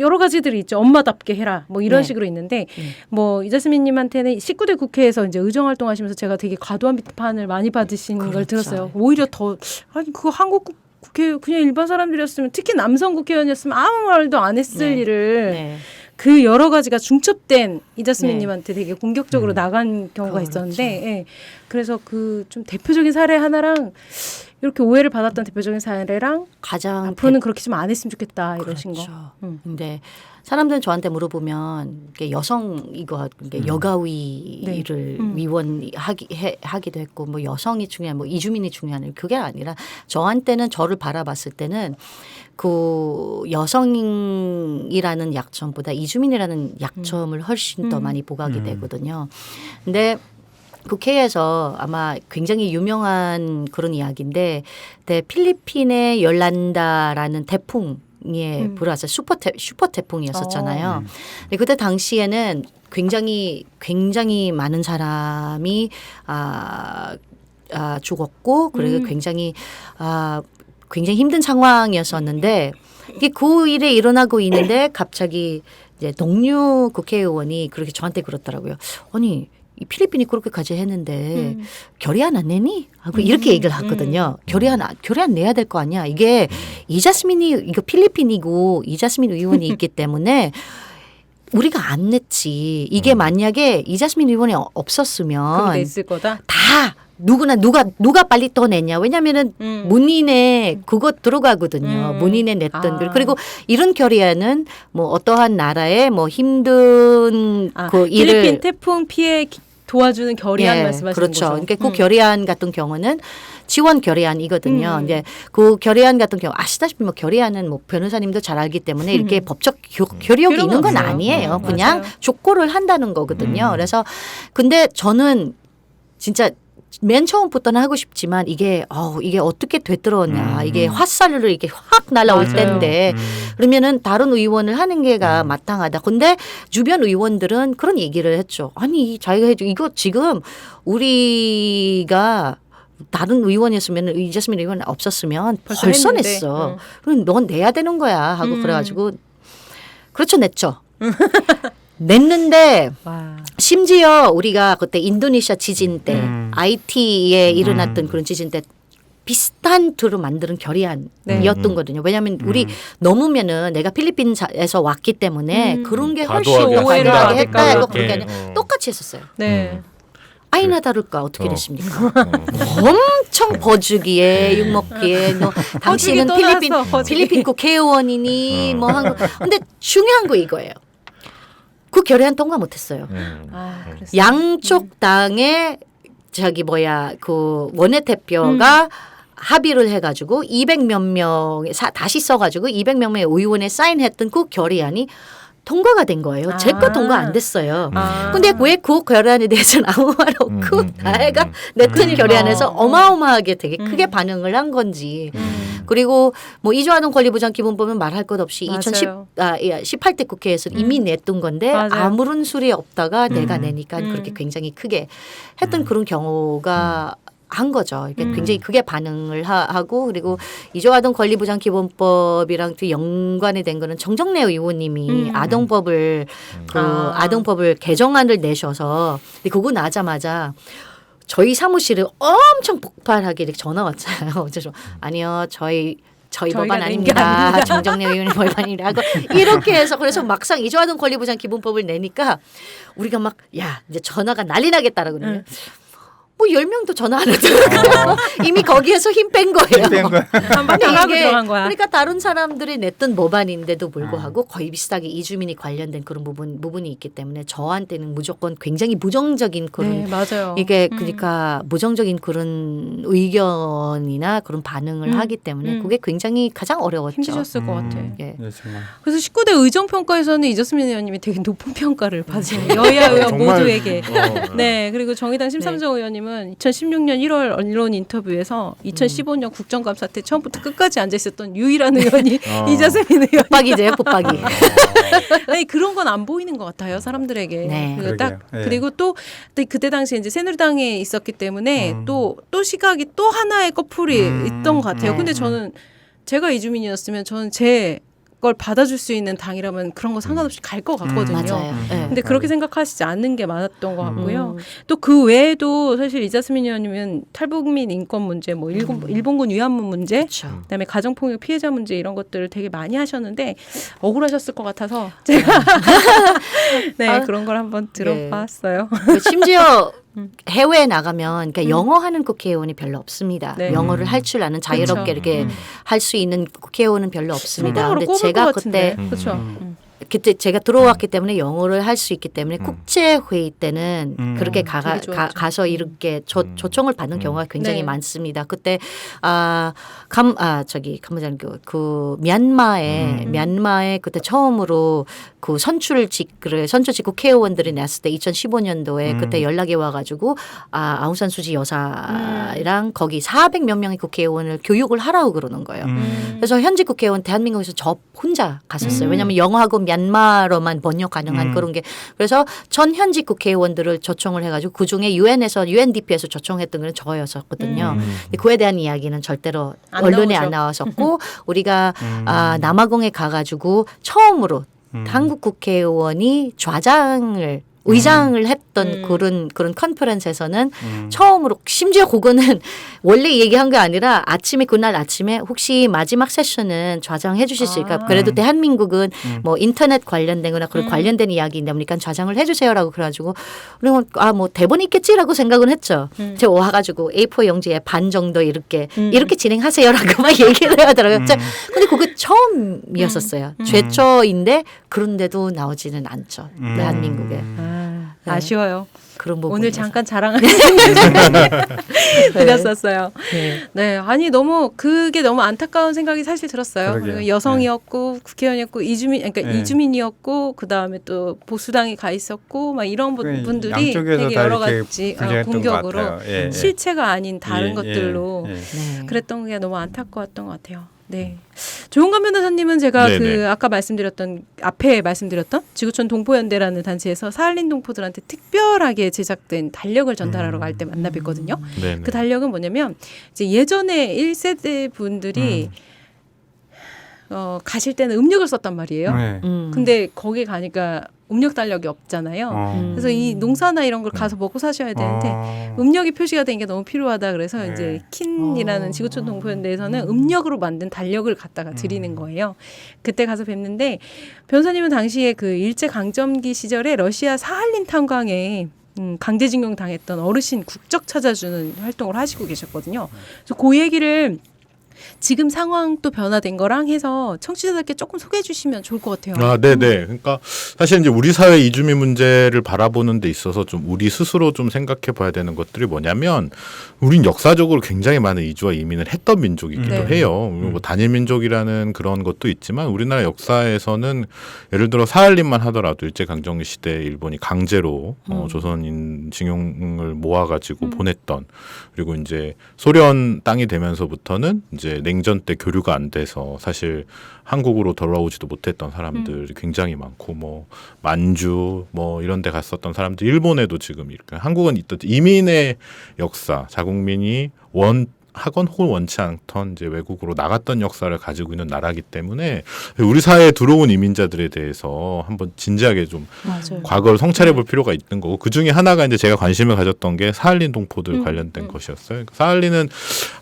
여러 가지들이 있죠. 엄마답게 해라. 뭐 이런
네.
식으로 있는데 뭐 이자스민님한테는 19대 국회에서 이제 의정 활동하시면서 제가 되게 과도한 비판을 많이 받으신 걸
그렇죠.
들었어요. 오히려 더 아니 그거 한국 국회 그냥 일반 사람들이었으면 특히 남성 국회의원이었으면 아무 말도 안 했을
네.
일을
네.
그 여러 가지가 중첩된 이자스민님한테 되게 공격적으로 나간 경우가
그렇죠.
있었는데 예. 그래서 그 좀 대표적인 사례 하나랑 이렇게 오해를 받았던 대표적인 사례랑
가장
앞으로는 그렇게 좀 안 했으면 좋겠다 이러신
그렇죠.
거.
근데 사람들은 저한테 물어보면 이게 여성 이거 이게 여가위를 위원하기도 했고 뭐 여성이 중요한 뭐 이주민이 중요한 그게 아니라 저한테는 저를 바라봤을 때는 그 여성이라는 약점보다 이주민이라는 약점을 훨씬 더 많이 부각이 되거든요. 근데 국회에서 아마 굉장히 유명한 그런 이야기인데 필리핀의 열란다라는 태풍에 불어왔어요. 슈퍼 태풍이었었잖아요. 근데 그때 당시에는 굉장히 많은 사람이 죽었고 그리고 굉장히 힘든 상황이었었는데 이게 그 일에 일어나고 있는데 갑자기 이제 동료 국회의원이 그렇게 저한테 그렇더라고요. 아니 이 필리핀이 그렇게까지 했는데 결의안 안 내니? 하고 이렇게 얘기를 하거든요. 결의안 내야 될 거 아니야. 이게 이거 필리핀이고 이자스민 의원이 있기 때문에 우리가 안 냈지. 이게 만약에 이자스민 의원이 없었으면
그게 있을 거다.
다 누가 빨리 또 냈냐. 왜냐면은 문인에 그거 들어가거든요. 문인에 냈던 글. 그리고 이런 결의안은 뭐 어떠한 나라의 뭐 힘든 그 일을
필리핀 태풍 피해 도와주는 결의안 말씀하시는
그렇죠.
거죠.
그러니까 그 결의안 같은 경우는 지원 결의안이거든요. 이제 그 결의안 같은 경우 아시다시피 뭐 결의안은 뭐 변호사님도 잘 알기 때문에 이렇게 법적 효력이 있는 건
없어요.
아니에요. 그냥
맞아요.
족고를 한다는 거거든요. 그래서 근데 저는 진짜 맨 처음부터는 하고 싶지만 이게 어떻게 되들었냐. 이게 화살을 이렇게 확 날아올
맞아요.
때인데 그러면은 다른 의원을 하는 게가 마땅하다. 근데 주변 의원들은 그런 얘기를 했죠. 아니 자기가 해줘. 이거 지금 우리가 다른 의원이었으면 이자스민 의원 없었으면 벌써
했는데.
냈어. 그럼 넌 내야 되는 거야 하고 그래가지고 그렇죠 냈죠. 냈는데
와.
심지어 우리가 그때 인도네시아 지진 때 IT에 일어났던 그런 지진 때 비슷한 투로 만드는 결의안이었던 거거든요. 왜냐하면 우리 넘으면은 내가 필리핀에서 왔기 때문에 그런 게 훨씬
과도하게
더 과도하게
한다.
했다. 이거
그렇게.
그런 게 아니라 똑같이 했었어요.
네.
아이나 다를까 어떻게 됐습니까? 엄청 버주기에 욕먹기에 뭐 당신은
또 나왔어, 버주기.
필리핀 국회의원이니 뭐 한 거. 근데 중요한 거 이거예요. 그 결의안 통과 못했어요.
아, 그랬어요.
양쪽 당의 그 원내대표가 합의를 해가지고 200몇 명 다시 써가지고 200몇 명의 의원에 사인했던 그 결의안이 통과가 된 거예요. 제 거 통과 안 됐어요. 근데 왜 그 결의안에 대해서는 아무 말 없고 나애가 냈던 결의안에서 어마어마하게 되게 크게 반응을 한 건지. 그리고 뭐 이주아동 권리보장 기본법은 말할 것 없이
맞아요.
18대 국회에서 이미 냈던 건데
맞아요.
아무런 소리 없다가 내가 내니까 그렇게 굉장히 크게 했던 그런 경우가 한 거죠. 이게 굉장히 크게 반응을 하고 그리고 이주아동 권리보장 기본법이랑 또 연관이 된 거는 정정래 의원님이 아동법을 아동법을 개정안을 내셔서 근데 그거 나자마자 저희 사무실에 엄청 폭발하게 이렇게 전화 왔잖아요. 그래서 아니요 저희 법안
낸 게
아닙니다.
아닙니다.
정정래 의원님 법안이라 하고 이렇게 해서 그래서 막상 이주아동 권리보장 기본법을 내니까 우리가 막 야 이제 전화가 난리 나겠다라고 그러요. 뭐 10명도 전화 안 하더라고요. 이미 거기에서 힘 뺀 거예요.
뺀 거야.
한번
근데
당하고
이게
들어간 거야.
그러니까 다른 사람들이 냈던 법안인데도 불구하고 거의 비슷하게 이주민이 관련된 그런 부분이 있기 때문에 저한테는 무조건 굉장히 부정적인 그런
네, 맞아요.
이게 그러니까 부정적인 그런 의견이나 그런 반응을 하기 때문에 그게 굉장히 가장 어려웠죠.
힘드셨을 것 같아.
예.
예, 정말.
그래서 19대 의정평가에서는 이재수민 의원님이 되게 높은 평가를 받으세요. 여야 의원
정말,
모두에게.
어,
네, 그리고 정의당 심상정 의원님은 2016년 1월 언론 인터뷰에서 2015년 국정감사 때 처음부터 끝까지 앉아 있었던 유일한 의원이 이재수민 의원.
빡이제요, 뽀빡이.
아니 그런 건 안 보이는 것 같아요 사람들에게.
네.
그리고 딱
그러게요. 예.
그리고 또 그때 당시에 이제 새누리당에 있었기 때문에 또 시각이 또 하나의 커플이 있던 것 같아요. 근데 저는 제가 이주민이었으면 저는 제 걸 받아줄 수 있는 당이라면 그런 거 상관없이 갈 것 같거든요.
맞아요. 예.
근데 그렇게 생각하시지 않는 게 많았던 것 같고요. 또 그 외에도 사실 이자스민 의원님은 탈북민 인권 문제, 뭐 일본군 위안부 문제,
그렇죠.
그다음에 가정폭력 피해자 문제 이런 것들을 되게 많이 하셨는데 억울하셨을 것 같아서 제가 네
아,
그런 걸 한번 들어봤어요.
심지어 해외에 나가면 그러니까 영어하는 국회의원이 별로 없습니다.
네.
영어를 할 줄 아는 자유롭게
그렇죠.
이렇게 할 수 있는 국회의원은 별로 없습니다.
손가락으로
근데
꼽을
제가
것 같은데.
그때
그렇죠.
그때 제가 들어왔기 때문에 영어를 할 수 있기 때문에 국제 회의 때는 그렇게
되게 좋았죠.
가서 이렇게 초청을 받는 경우가 굉장히
네.
많습니다. 그때 캄보디아 그 미얀마에 그때 처음으로 그 선출직 국회의원들이 났을 때 2015년도에 그때 연락이 와가지고 아웅산 수지 여사랑 거기 400몇 명의 국회의원을 교육을 하라고 그러는 거예요. 그래서 현직 국회의원 대한민국에서 저 혼자 갔었어요. 왜냐하면 영어하고 미얀마로만 번역 가능한 그런 게 그래서 전 현직 국회의원들을 초청을 해가지고 그 중에 UNDP에서 초청했던 건 저였었거든요. 근데 그에 대한 이야기는 절대로
안
언론에
나오죠.
안 나왔었고 우리가 남아공에 가가지고 처음으로 한국 국회의원이 의장을 했던 그런 컨퍼런스에서는 처음으로 심지어 그거는 원래 얘기한 게 아니라 그날 아침에 혹시 마지막 세션은 좌장해 주실 수 있을까? 그래도 대한민국은 뭐 인터넷 관련된 거나 그런 관련된 이야기인데 그러니까 좌장을 해 주세요라고 그래가지고 그리고 뭐 대본이 있겠지라고 생각은 했죠. 제가 와가지고 A4 용지에 반 정도 이렇게 진행하세요라고 막 얘기를 하더라고요. 근데 그게 처음이었었어요. 최초인데 그런데도 나오지는 않죠. 대한민국에.
아쉬워요.
그런 부분.
오늘 잠깐 자랑하는 생각이 들었었어요.
네.
네, 아니 그게 너무 안타까운 생각이 사실 들었어요.
그러게요.
그리고 여성이었고 국회의원이었고 이주민이었고 그 다음에 또 보수당에 가 있었고 막 이런 분들이
양쪽에서
되게
다
여러
이렇게
가지
분쟁했던 것
공격으로
같아요. 예, 예.
실체가 아닌 다른
예,
것들로
예, 예.
네.
그랬던 게 너무 안타까웠던 것 같아요. 네. 조용관 변호사님은 제가
네네.
아까 앞에 말씀드렸던 지구촌 동포연대라는 단체에서 사할린 동포들한테 특별하게 제작된 달력을 전달하러 갈 때 만나 뵀거든요.
네네.
그 달력은 뭐냐면 이제 예전에 1세대 분들이 가실 때는 음력을 썼단 말이에요.
네.
근데 거기 가니까 음력 달력이 없잖아요. 그래서 이 농사나 이런 걸 가서 먹고 사셔야 되는데 음력이 표시가 된 게 너무 필요하다 그래서
네.
이제 킨이라는 지구촌 동포연대에서는 음력으로 만든 달력을 갖다가 드리는 거예요. 그때 가서 뵀는데 변호사님은 당시에 그 일제 강점기 시절에 러시아 사할린 탄광에 강제징용 당했던 어르신 국적 찾아주는 활동을 하시고 계셨거든요. 그래서 그 얘기를 지금 상황 또 변화된 거랑 해서 청취자들께 조금 소개해 주시면 좋을 것 같아요.
네네. 그러니까 사실 이제 우리 사회 이주민 문제를 바라보는 데 있어서 좀 우리 스스로 좀 생각해 봐야 되는 것들이 뭐냐면 우린 역사적으로 굉장히 많은 이주와 이민을 했던 민족이기도
네.
해요. 뭐 단일 민족이라는 그런 것도 있지만 우리나라 역사에서는 예를 들어 사할린만 하더라도 일제 강점기 시대 일본이 강제로 조선인 징용을 모아가지고 보냈던 그리고 이제 소련 땅이 되면서부터는 이제 냉전 때 교류가 안 돼서 사실 한국으로 돌아오지도 못했던 사람들이 굉장히 많고 뭐 만주 뭐 이런 데 갔었던 사람들 일본에도 지금 이렇게 한국은 있던 이민의 역사 자국민이 하건 혹은 원치 않던 이제 외국으로 나갔던 역사를 가지고 있는 나라이기 때문에 우리 사회에 들어온 이민자들에 대해서 한번 진지하게 좀
맞아요.
과거를 성찰해 볼 필요가 있는 거고 그 중에 하나가 이제 제가 관심을 가졌던 게 사할린 동포들 관련된 것이었어요. 그러니까 사할린은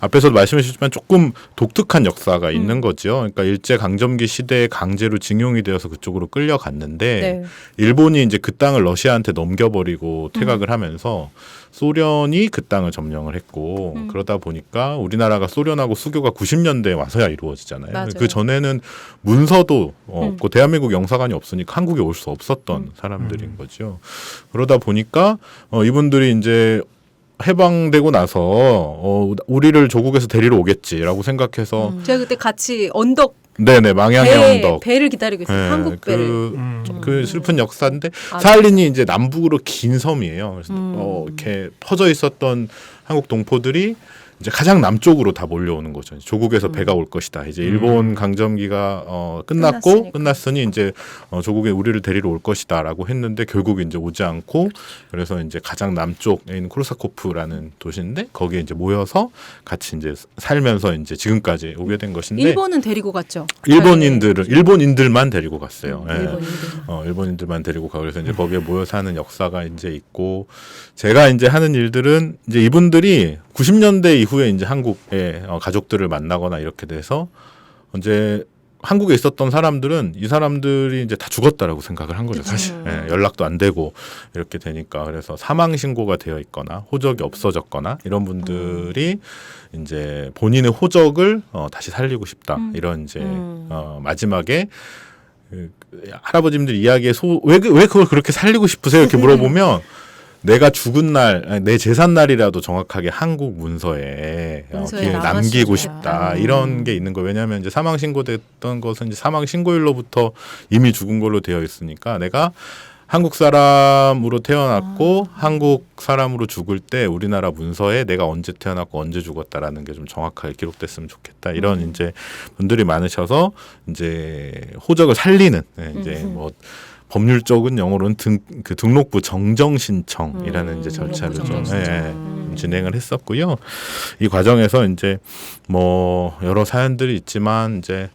앞에서도 말씀해 주셨지만 조금 독특한 역사가 있는 거죠. 그러니까 일제 강점기 시대에 강제로 징용이 되어서 그쪽으로 끌려갔는데
네.
일본이 이제 그 땅을 러시아한테 넘겨버리고 퇴각을 하면서 소련이 그 땅을 점령을 했고 그러다 보니까 우리나라가 소련하고 수교가 90년대에 와서야 이루어지잖아요.
맞아요.
그 전에는 문서도 없고 대한민국 영사관이 없으니까 한국에 올 수 없었던 사람들인 거죠. 그러다 보니까 이분들이 이제 해방되고 나서 우리를 조국에서 데리러 오겠지라고 생각해서
제가 그때 같이 언덕
네네 망향의 언덕
배를 기다리고 있어요.
네,
한국 배를.
그 슬픈 역사인데
아,
사할린이 이제 남북으로 긴 섬이에요. 그래서 이렇게 퍼져 있었던 한국 동포들이 이제 가장 남쪽으로 다 몰려오는 거죠. 조국에서 배가 올 것이다. 이제 일본 강점기가 끝났으니 이제 조국에 우리를 데리러 올 것이다라고 했는데 결국 이제 오지 않고 그래서 이제 가장 남쪽에 있는 코르사코프라는 도시인데 거기에 이제 모여서 같이 이제 살면서 이제 지금까지 오게 된 것인데
일본은 데리고 갔죠.
일본인들만 데리고 갔어요. 예.
일본인들.
일본인들만 데리고 가고 그래서 이제 거기에 모여 사는 역사가 이제 있고 제가 이제 하는 일들은 이제 이분들이 90년대 이후에 이제 한국의 가족들을 만나거나 이렇게 돼서 이제 한국에 있었던 사람들은 이 사람들이 이제 다 죽었다라고 생각을 한 거죠, 사실. 예, 연락도 안 되고 이렇게 되니까 그래서 사망 신고가 되어 있거나 호적이 없어졌거나 이런 분들이 이제 본인의 호적을 다시 살리고 싶다 이런 이제 마지막에 할아버지님들 이야기에 왜 그걸 그렇게 살리고 싶으세요? 이렇게 물어보면 내가 죽은 날, 내 제삿 날이라도 정확하게 한국 문서에 남기고 싶다. 이런 게 있는 거예요. 왜냐하면 이제 사망 신고됐던 것은 이제 사망 신고일로부터 이미 죽은 걸로 되어 있으니까 내가 한국 사람으로 태어났고 한국 사람으로 죽을 때 우리나라 문서에 내가 언제 태어났고 언제 죽었다라는 게 좀 정확하게 기록됐으면 좋겠다. 이런 이제 분들이 많으셔서 이제 호적을 살리는 이제 뭐 법률적은 영어로는 그 등록부 정정 신청이라는 이제 절차를 좀 진행을 했었고요. 이 과정에서 이제 뭐 여러 사연들이 있지만 이제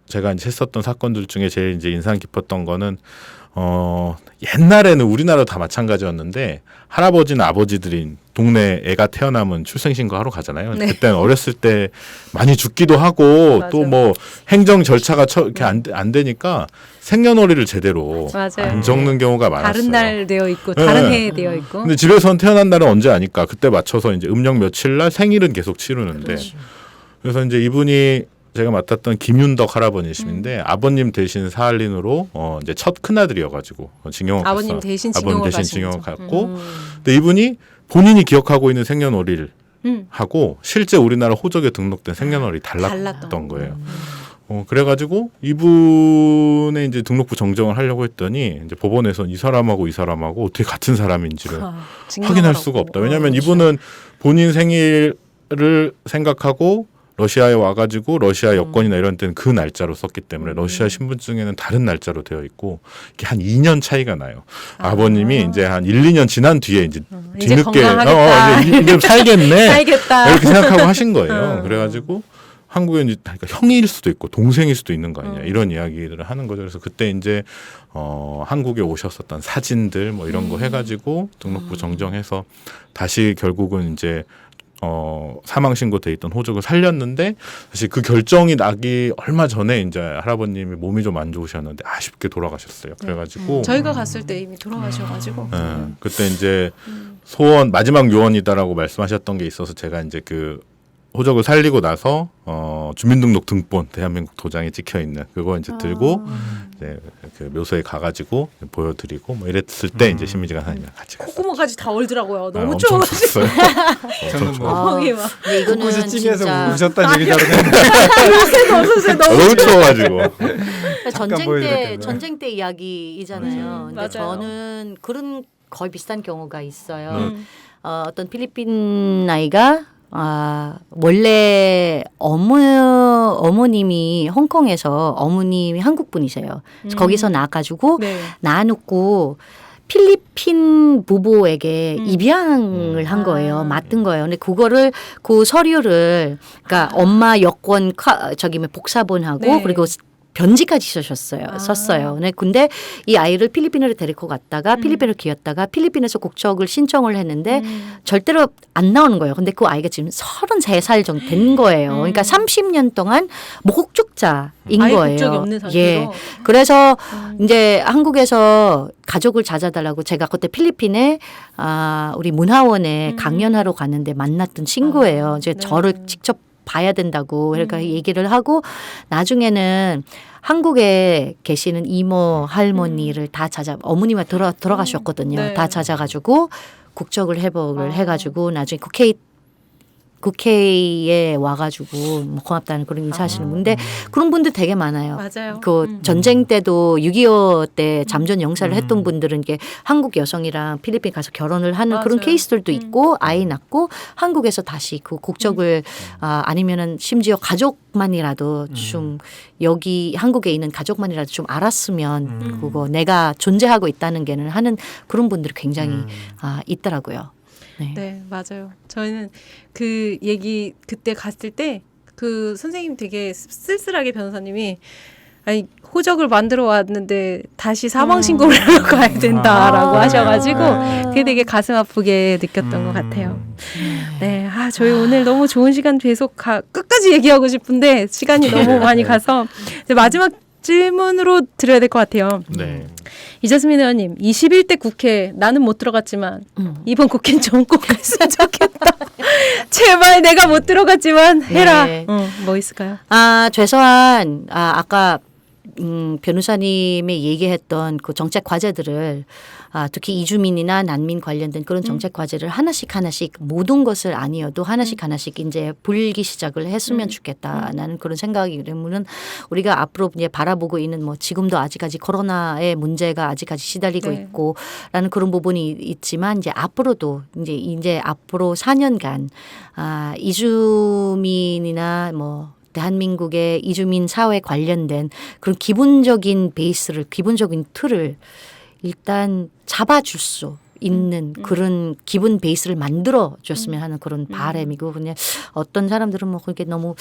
제가 이제 했었던 사건들 중에 제일 이제 인상 깊었던 거는 옛날에는 우리나라도 다 마찬가지였는데 할아버지나 아버지들이 동네 애가 태어나면 출생신고 하러 가잖아요.
네.
그때는 어렸을 때 많이 죽기도 하고 또 뭐 행정 절차가 이렇게 안 되니까 생년월일을 제대로
맞아요.
안 적는 경우가 많았어요.
다른 날 되어 있고
네.
다른 해에 되어 있고.
근데 집에서는 태어난 날은 언제 아니까 그때 맞춰서 이제 음력 며칠 날 생일은 계속 치르는데 그래서 이제 이분이 제가 맡았던 김윤덕 할아버님이신데 아버님 대신 사할린으로 이제 첫 큰아들이어가지고 징용을
아버님
갔어요.
대신
아버님 대신
징용을
징용을
가신
갔고 근데 이분이 본인이 기억하고 있는 생년월일 하고 실제 우리나라 호적에 등록된 생년월일이 달랐던 거예요. 그래가지고 이분의 이제 등록부 정정을 하려고 했더니 이제 법원에서 이 사람하고 어떻게 같은 사람인지를 확인할 수가 없다. 왜냐하면 이분은 본인 생일을 생각하고 러시아에 와가지고 러시아 여권이나 이런 때는 그 날짜로 썼기 때문에 러시아 신분증에는 다른 날짜로 되어 있고 이게 한 2년 차이가 나요. 아버님이 이제 한 1, 2년 지난 뒤에 이제
이제
뒤늦게
건강하겠다.
이제 살겠네.
살겠다.
이렇게 생각하고 하신 거예요. 그래가지고 한국에 이제 그러니까 형일 수도 있고 동생일 수도 있는 거 아니냐 이런 이야기들을 하는 거죠. 그래서 그때 이제 한국에 오셨었던 사진들 뭐 이런 거 해가지고 등록부 정정해서 다시 결국은 이제 사망 신고돼 있던 호적을 살렸는데 사실 그 결정이 나기 얼마 전에 이제 할아버님이 몸이 좀 안 좋으셨는데 아쉽게 돌아가셨어요. 그래가지고
저희가 갔을 때 이미 돌아가셔가지고.
그때 이제 소원 마지막 요원이다라고 말씀하셨던 게 있어서 제가 이제 그 호적을 살리고 나서 주민등록 등본 대한민국 도장에 찍혀 있는 그거 이제 들고 이제 그 묘소에 가가지고 보여드리고 뭐 이랬을 때 이제 신미지 간사님이랑 같이 갔어요.
콧구멍까지 다 얼더라고요. 너무
엄청
추워가지고.
추웠어요.
저는 뭐
거기 막.
근데 이거는
곳이 찜해서
진짜
우셨다는 얘기 잘하는데
요새
너무 추워가지고.
보여드렸겠네.
전쟁 때 이야기이잖아요. 근데
맞아요.
저는 그런 거의 비슷한 경우가 있어요. 어떤 필리핀 아이가 원래 어머님이 홍콩에서 어머님이 한국 분이세요. 그래서 거기서 나가지고
네.
낳아놓고 필리핀 부부에게 입양을 한 거예요. 맡은 거예요. 근데 그거를 그 서류를 그러니까 엄마 여권 저기 복사본하고
네.
그리고 편지까지 썼어요. 근데 이 아이를 필리핀으로 데리고 갔다가 필리핀으로 기었다가 필리핀에서 국적을 신청을 했는데 절대로 안 나오는 거예요. 근데 그 아이가 지금 33살 정도 된 거예요. 그러니까 30년 동안 목적자인
아예
거예요.
국적이 없는 상태로.
예. 그래서 이제 한국에서 가족을 찾아달라고 제가 그때 필리핀에 우리 문화원에 강연하러 갔는데 만났던 친구예요. 이제
네.
저를 직접 봐야 된다고 그러니까 얘기를 하고 나중에는 한국에 계시는 이모 할머니를 다 어머니가 돌아가셨거든요.
네.
다 찾아가지고 국적을 회복을 해가지고 나중에 국회에 와가지고 뭐 고맙다는 그런 인사하시는 분인데 그런 분들 되게 많아요.
맞아요.
그 전쟁 때도 6.25 때 잠전 영사를 했던 분들은 이게 한국 여성이랑 필리핀 가서 결혼을 하는 그런
맞아요.
케이스들도 있고 아이 낳고 한국에서 다시 그 국적을 아니면은 심지어 가족만이라도 좀 여기 한국에 있는 가족만이라도 좀 알았으면 그거 내가 존재하고 있다는 게는 하는 그런 분들이 굉장히 있더라고요. 네.
네, 맞아요. 저희는 그 얘기 그때 갔을 때 그 선생님 되게 쓸쓸하게 변호사님이 아니 호적을 만들어 왔는데 다시 사망 신고를 하러 가야 된다라고 하셔가지고 그게 되게 가슴 아프게 느꼈던 것 같아요. 네, 저희 오늘 너무 좋은 시간 계속 끝까지 얘기하고 싶은데 시간이 너무 많이 가서 이제 마지막 질문으로 드려야 될 것 같아요.
네.
이재스민 의원님, 21대 국회 나는 못 들어갔지만 이번 국회는 좀 꼭 갔으면 좋겠다. 제발 내가 못 들어갔지만 해라.
네.
뭐 있을까요?
최소한 아까 변호사님이 얘기했던 그 정책 과제들을 특히 이주민이나 난민 관련된 그런 정책 과제를 하나씩 모든 것을 아니어도 하나씩 이제 불기 시작을 했으면 좋겠다라는 그런 생각이 때문에 우리가 앞으로 이제 바라보고 있는 뭐 지금도 아직까지 코로나의 문제가 아직까지 시달리고
네.
있고라는 그런 부분이 있지만 이제 앞으로도 이제 앞으로 4년간 이주민이나 뭐 대한민국의 이주민 사회 관련된 그런 기본적인 틀을 일단 잡아줄 수 있는 그런 기본 베이스를 만들어 줬으면 하는 그런 바람이고 그냥 어떤 사람들은 뭐 그게 너무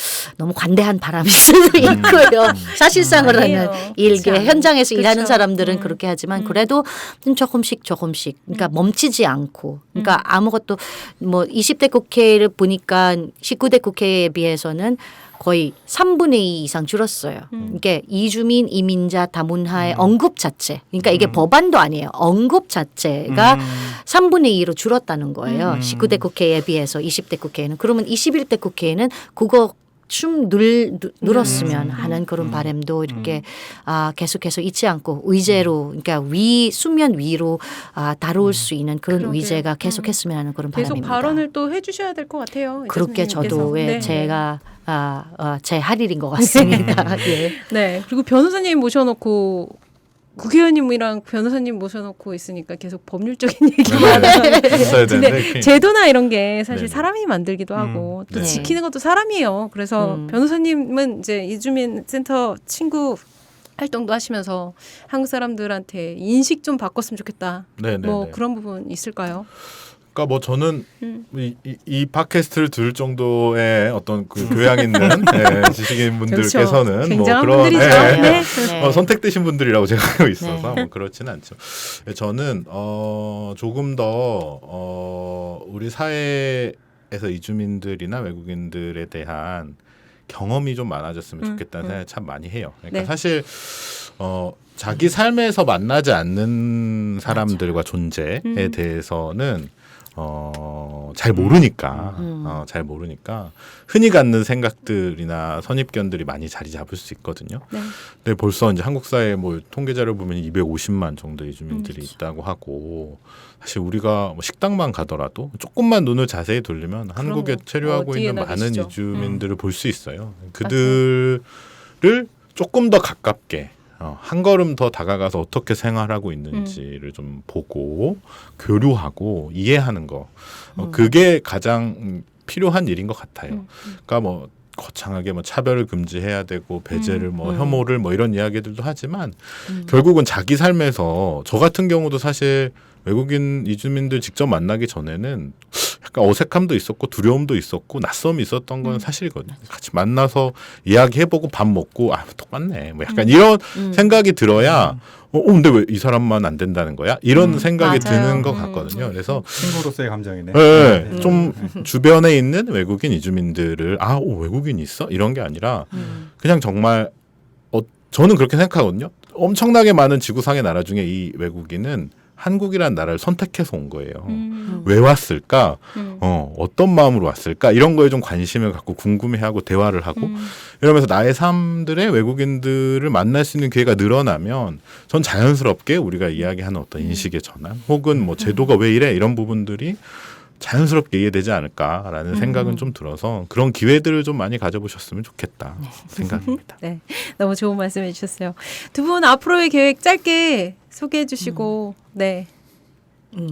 관대한 바람일 수도 있고요. 사실상으로는
아니에요.
일개
그렇지
현장에서
않아요.
일하는
그렇죠.
사람들은 그렇게 하지만 그래도 조금씩 그러니까 멈추지 않고 그러니까 아무것도 뭐 20대 국회를 보니까 19대 국회에 비해서는 거의 3분의 2 이상 줄었어요. 이게 이주민, 이민자, 다문화의 언급 자체. 그러니까 이게 법안도 아니에요. 언급 자체가 3분의 2로 줄었다는 거예요. 19대 국회에 비해서 20대 국회에는. 그러면 21대 국회에는 그거 좀 늘었으면 하는 그런 바람도 이렇게 계속해서 잊지 않고 의제로 그러니까 수면 위로 다룰 수 있는 그런
그러게요.
의제가 계속했으면 하는 그런
계속
바람입니다.
발언을 또 해주셔야 될 것 같아요.
그렇게
이재스민
저도
님께서. 네.
제가 제 할 일인 것 같습니다. 예.
네. 그리고 변호사님 모셔놓고 국회의원님이랑 변호사님 모셔놓고 있으니까 계속 법률적인 얘기만
있어야
근데
되는데
제도나 이런 게 사실
네네.
사람이 만들기도 하고 또
네.
지키는 것도 사람이에요. 그래서 변호사님은 이제 이주민 센터 친구 활동도 하시면서 한국 사람들한테 인식 좀 바꿨으면 좋겠다.
네네네.
뭐 그런 부분 있을까요?
그러니까 뭐 저는 이 팟캐스트를 들을 정도의 어떤 그 교양 있는 지식인 분들께서는
그렇죠.
뭐
굉장한
그런
분들이죠. 네.
네.
선택되신 분들이라고 제가 알고 있어서
네.
뭐 그렇지는 않죠. 저는 조금 더 우리 사회에서 이주민들이나 외국인들에 대한 경험이 좀 많아졌으면 좋겠다는 생각을 참 많이 해요. 그러니까
네.
사실 자기 삶에서 만나지 않는 사람들과 존재에 대해서는 잘 모르니까 흔히 갖는 생각들이나 선입견들이 많이 자리 잡을 수 있거든요.
네.
근데 벌써 이제 한국 사회 뭐 통계자료 보면 250만 정도 이주민들이 있다고 하고 사실 우리가 뭐 식당만 가더라도 조금만 눈을 자세히 돌리면 한국에
거.
체류하고
어디에나
있는 많은
계시죠.
이주민들을 볼 수 있어요. 그들을 조금 더 가깝게 한 걸음 더 다가가서 어떻게 생활하고 있는지를 좀 보고 교류하고 이해하는 거 그게 가장 필요한 일인 것 같아요. 그러니까 뭐 거창하게 뭐 차별을 금지해야 되고 배제를 뭐 혐오를 뭐 이런 이야기들도 하지만 결국은 자기 삶에서 저 같은 경우도 사실 외국인 이주민들 직접 만나기 전에는 약간 어색함도 있었고 두려움도 있었고 낯섦이 있었던 건 사실이거든요. 같이 만나서 이야기해보고 밥 먹고 똑같네 뭐 약간 이런 생각이 들어야 근데 왜 이 사람만 안 된다는 거야? 이런 생각이
맞아요.
드는 것 같거든요. 그래서
친구로서의 감정이네.
네, 좀 주변에 있는 외국인 이주민들을 외국인 있어? 이런 게 아니라 그냥 정말 저는 그렇게 생각하거든요. 엄청나게 많은 지구상의 나라 중에 이 외국인은 한국이라는 나라를 선택해서 온 거예요. 왜 왔을까? 어떤 마음으로 왔을까? 이런 거에 좀 관심을 갖고 궁금해하고 대화를 하고 이러면서 나의 삶들의 외국인들을 만날 수 있는 기회가 늘어나면 전 자연스럽게 우리가 이야기하는 어떤 인식의 전환 혹은 뭐 제도가 왜 이래? 이런 부분들이 자연스럽게 이해되지 않을까라는 생각은 좀 들어서 그런 기회들을 좀 많이 가져보셨으면 좋겠다 생각입니다.
네, 너무 좋은 말씀해 주셨어요. 두 분 앞으로의 계획 짧게 소개해 주시고 네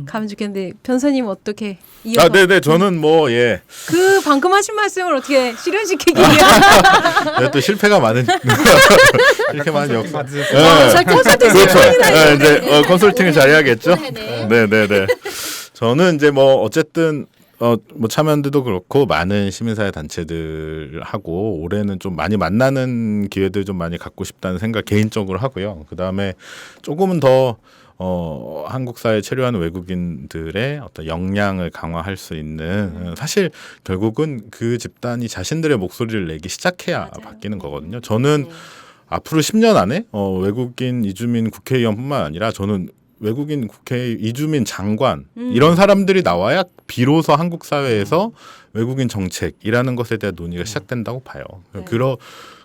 가면 좋겠는데 변사님 어떻게 이어서
네네 저는 뭐 예.
그 방금 하신 말씀을 어떻게 실현시키기 위한
또 실패가 많은 이렇게 많은 역.
콘서트
그렇죠. 이제 컨설팅을 잘해야겠죠. 네네네. 저는 이제 뭐 어쨌든 뭐 참여연대도 그렇고 많은 시민사회 단체들하고 올해는 좀 많이 만나는 기회들 좀 많이 갖고 싶다는 생각 개인적으로 하고요. 그 다음에 조금은 더 한국 사회에 체류하는 외국인들의 어떤 역량을 강화할 수 있는 사실 결국은 그 집단이 자신들의 목소리를 내기 시작해야 바뀌는 거거든요. 저는 앞으로 10년 안에 외국인 이주민 국회의원뿐만 아니라 저는 외국인 국회 이주민 장관 이런 사람들이 나와야 비로소 한국 사회에서 외국인 정책이라는 것에 대한 논의가 시작된다고 봐요.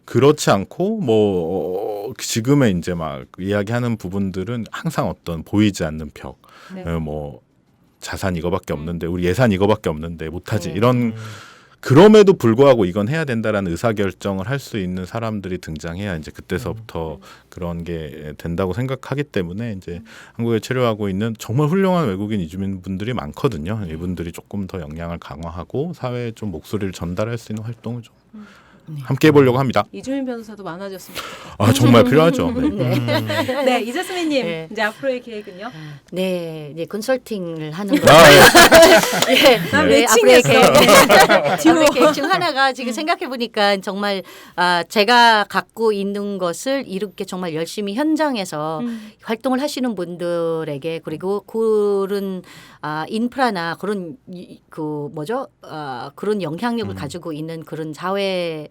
그렇지 않고 뭐 지금의 이제 막 이야기하는 부분들은 항상 어떤 보이지 않는 벽, 뭐 자산 이거밖에 없는데 우리 예산 이거밖에 없는데 못하지 이런. 그럼에도 불구하고 이건 해야 된다라는 의사결정을 할 수 있는 사람들이 등장해야 이제 그때서부터 그런 게 된다고 생각하기 때문에 이제 한국에 체류하고 있는 정말 훌륭한 외국인 이주민분들이 많거든요. 이분들이 조금 더 역량을 강화하고 사회에 좀 목소리를 전달할 수 있는 활동을 좀 함께 해보려고 합니다.
이주민 변호사도 많아졌으면 좋겠다.
정말 필요하죠.
네, 이자스민님
네.
이제 앞으로의 계획은요?
네, 이제 컨설팅을 하는 거.
난
네,
매칭했어.
앞으로의 계획 중 하나가 지금 생각해 보니까 정말 제가 갖고 있는 것을 이렇게 정말 열심히 현장에서 활동을 하시는 분들에게 그리고 그런 인프라나 그런 그런 영향력을 가지고 있는 그런 사회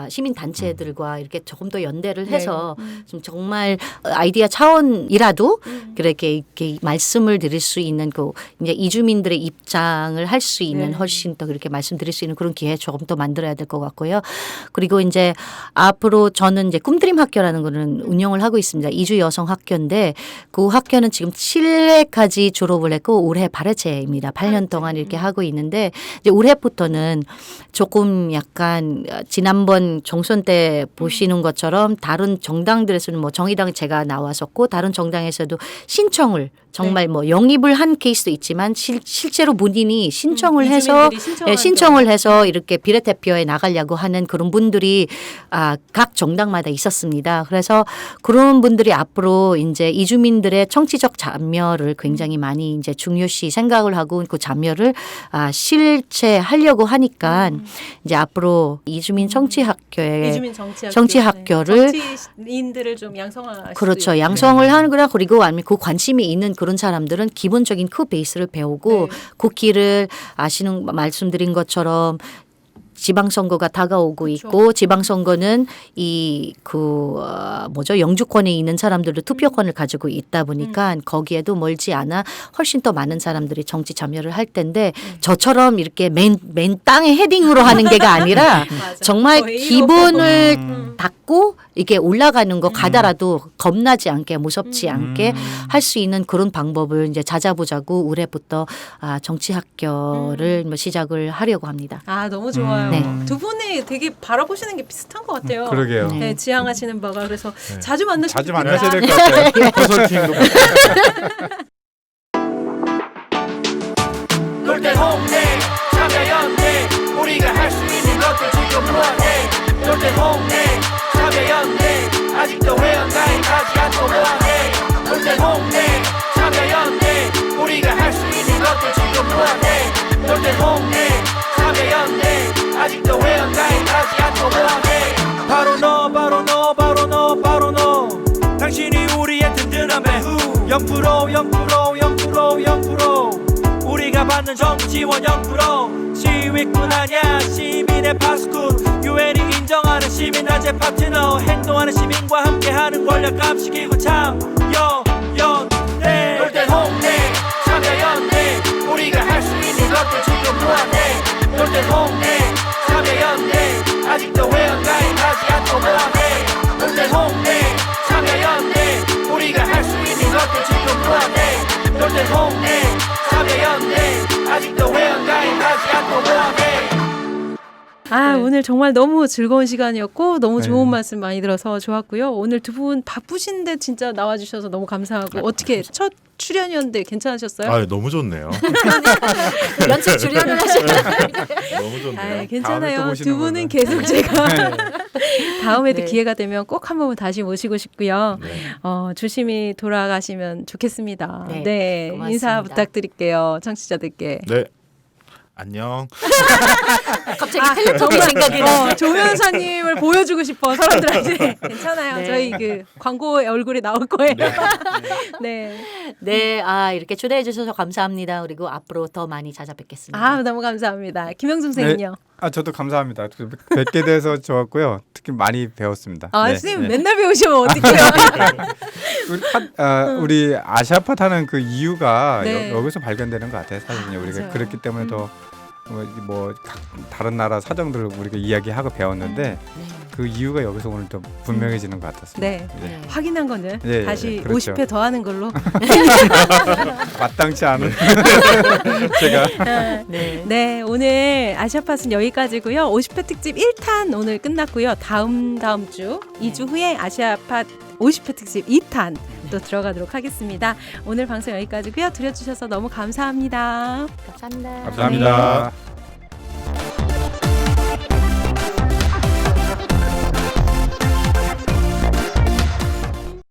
시민 단체들과 이렇게 조금 더 연대를 해서 좀 정말 아이디어 차원이라도 이렇게 말씀을 드릴 수 있는 그 이제 이주민들의 입장을 할 수 있는 훨씬 더 그렇게 말씀드릴 수 있는 그런 기회 조금 더 만들어야 될 것 같고요. 그리고 이제 앞으로 저는 이제 꿈드림 학교라는 거는 운영을 하고 있습니다. 이주 여성 학교인데 그 학교는 지금 7회까지 졸업을 했고 올해 8회째입니다. 8년 동안 이렇게 하고 있는데 이제 올해부터는 조금 약간 지난번 총선 때 보시는 것처럼 다른 정당들에서는 뭐 정의당 제가 나왔었고 다른 정당에서도 신청을 정말 뭐 영입을 한 케이스도 있지만 실제로 본인이 신청을 해서 신청을 해서 이렇게 비례대표에 나가려고 하는 그런 분들이 각 정당마다 있었습니다. 그래서 그런 분들이 앞으로 이제 이주민들의 정치적 참여를 굉장히 많이 이제 중요시 생각을 하고 그 참여를 실체하려고 하니까 이제 앞으로 이주민 정치학교에
이주민
정치학교를
정치인들을 좀 양성화
그렇죠. 양성을 하는 거라 그리고 아니면 그 관심이 있는 그런 사람들은 기본적인 그 베이스를 배우고 그 길을 말씀드린 것처럼 지방선거가 다가오고 있고 지방선거는 영주권에 있는 사람들도 투표권을 가지고 있다 보니까 거기에도 멀지 않아 훨씬 더 많은 사람들이 정치 참여를 할 텐데 저처럼 이렇게 맨 땅에 헤딩으로 하는 게가 아니라 정말 기본을 닦고 이게 올라가는 거 가다라도 겁나지 않게 무섭지 않게 할 수 있는 그런 방법을 이제 찾아보자고 올해부터 정치학교를 시작을 하려고 합니다.
너무 좋아요.
네.
두 분이 되게 바라보시는 게 비슷한 것 같아요.
그러게요.
네, 지향하시는 바가 그래서 자주 만나셔야
될 것 같아요. 컨설팅도.
놀때 홍대 참여연대 우리가 할 수 있는 것들 지금 뭐해 또 뭐하네 놀 땐 홍대 참여연대 우리가 할 수 있는 것들 지금 무한해 놀 땐 홍대 참여연대 아직도 회원 가입하지 않고 뭐하네 바로 너 바로 너 바로 너 바로 너 당신이 우리의 든든한 배후 0% 0% 0% 0% 우리가 받는 정부 지원 0% 시위꾼 아냐 시민의 파수꾼 유엔이 인정하는 시민단체 파트너 행동하는 시민과 함께하는 권력 감시기구 참여연대 놀 땐 홍대 참여연대 우리가 할 수 있는 것들 지금 무한해 놀 땐 홍대 참여연대 아직도 회원 가입하지 않고 뭐하네 놀 땐 홍대 참여연대 우리가 할 수 있는 것들 지금 무한해 놀 땐 홍대 참여연대 아직도 회원 가입하지 않고 뭐하네
아,
네.
오늘 정말 너무 즐거운 시간이었고 너무
네.
좋은 말씀 많이 들어서 좋았고요. 오늘 두 분 바쁘신데 진짜 나와주셔서 너무 감사하고 어떻게 첫 출연이었는데 괜찮으셨어요?
아, 너무 좋네요.
연속 출연을 하시는
너무 좋네요.
아,
다음에
괜찮아요.
또 모시는
두 분은
걸로.
계속 제가 다음에도
네.
기회가 되면 꼭 한 번은 다시 모시고 싶고요.
네.
조심히 돌아가시면 좋겠습니다.
네,
네,
고맙습니다.
인사 부탁드릴게요. 청취자들께.
네. 안녕.
갑자기 텔레토비 생각이 나.
조 변호사님을 보여주고 싶어 사람들한테. 괜찮아요.
네.
저희 그 광고에 얼굴이 나올 거예요. 네.
네, 이렇게 초대해 주셔서 감사합니다. 그리고 앞으로 더 많이 찾아뵙겠습니다.
아, 너무 감사합니다. 김영중 선생님요.
저도 감사합니다. 뵙게 돼서 좋았고요. 특히 많이 배웠습니다.
아,
네,
선생님
네.
맨날 배우시면 어떡해요?
우리 아시아팟 하는 그 이유가
네.
여기서 발견되는 것 같아요. 사실은요. 우리가
맞아요.
그렇기 때문에 더 다른 나라 사정들을 우리가 이야기하고 배웠는데 그 이유가 여기서 오늘 좀 분명해지는 것 같았습니다.
네.
네.
확인한 거는
예,
다시
그렇죠.
50회 더 하는 걸로.
마땅치 않은 제가
네.
네, 오늘 아시아팟은 여기까지고요. 50회 특집 1탄 오늘 끝났고요. 다음 주 2주 후에 아시아팟 50회 특집 2탄 또 들어가도록 하겠습니다. 오늘 방송 여기까지고요. 들어주셔서 너무 감사합니다.
감사합니다.
감사합니다.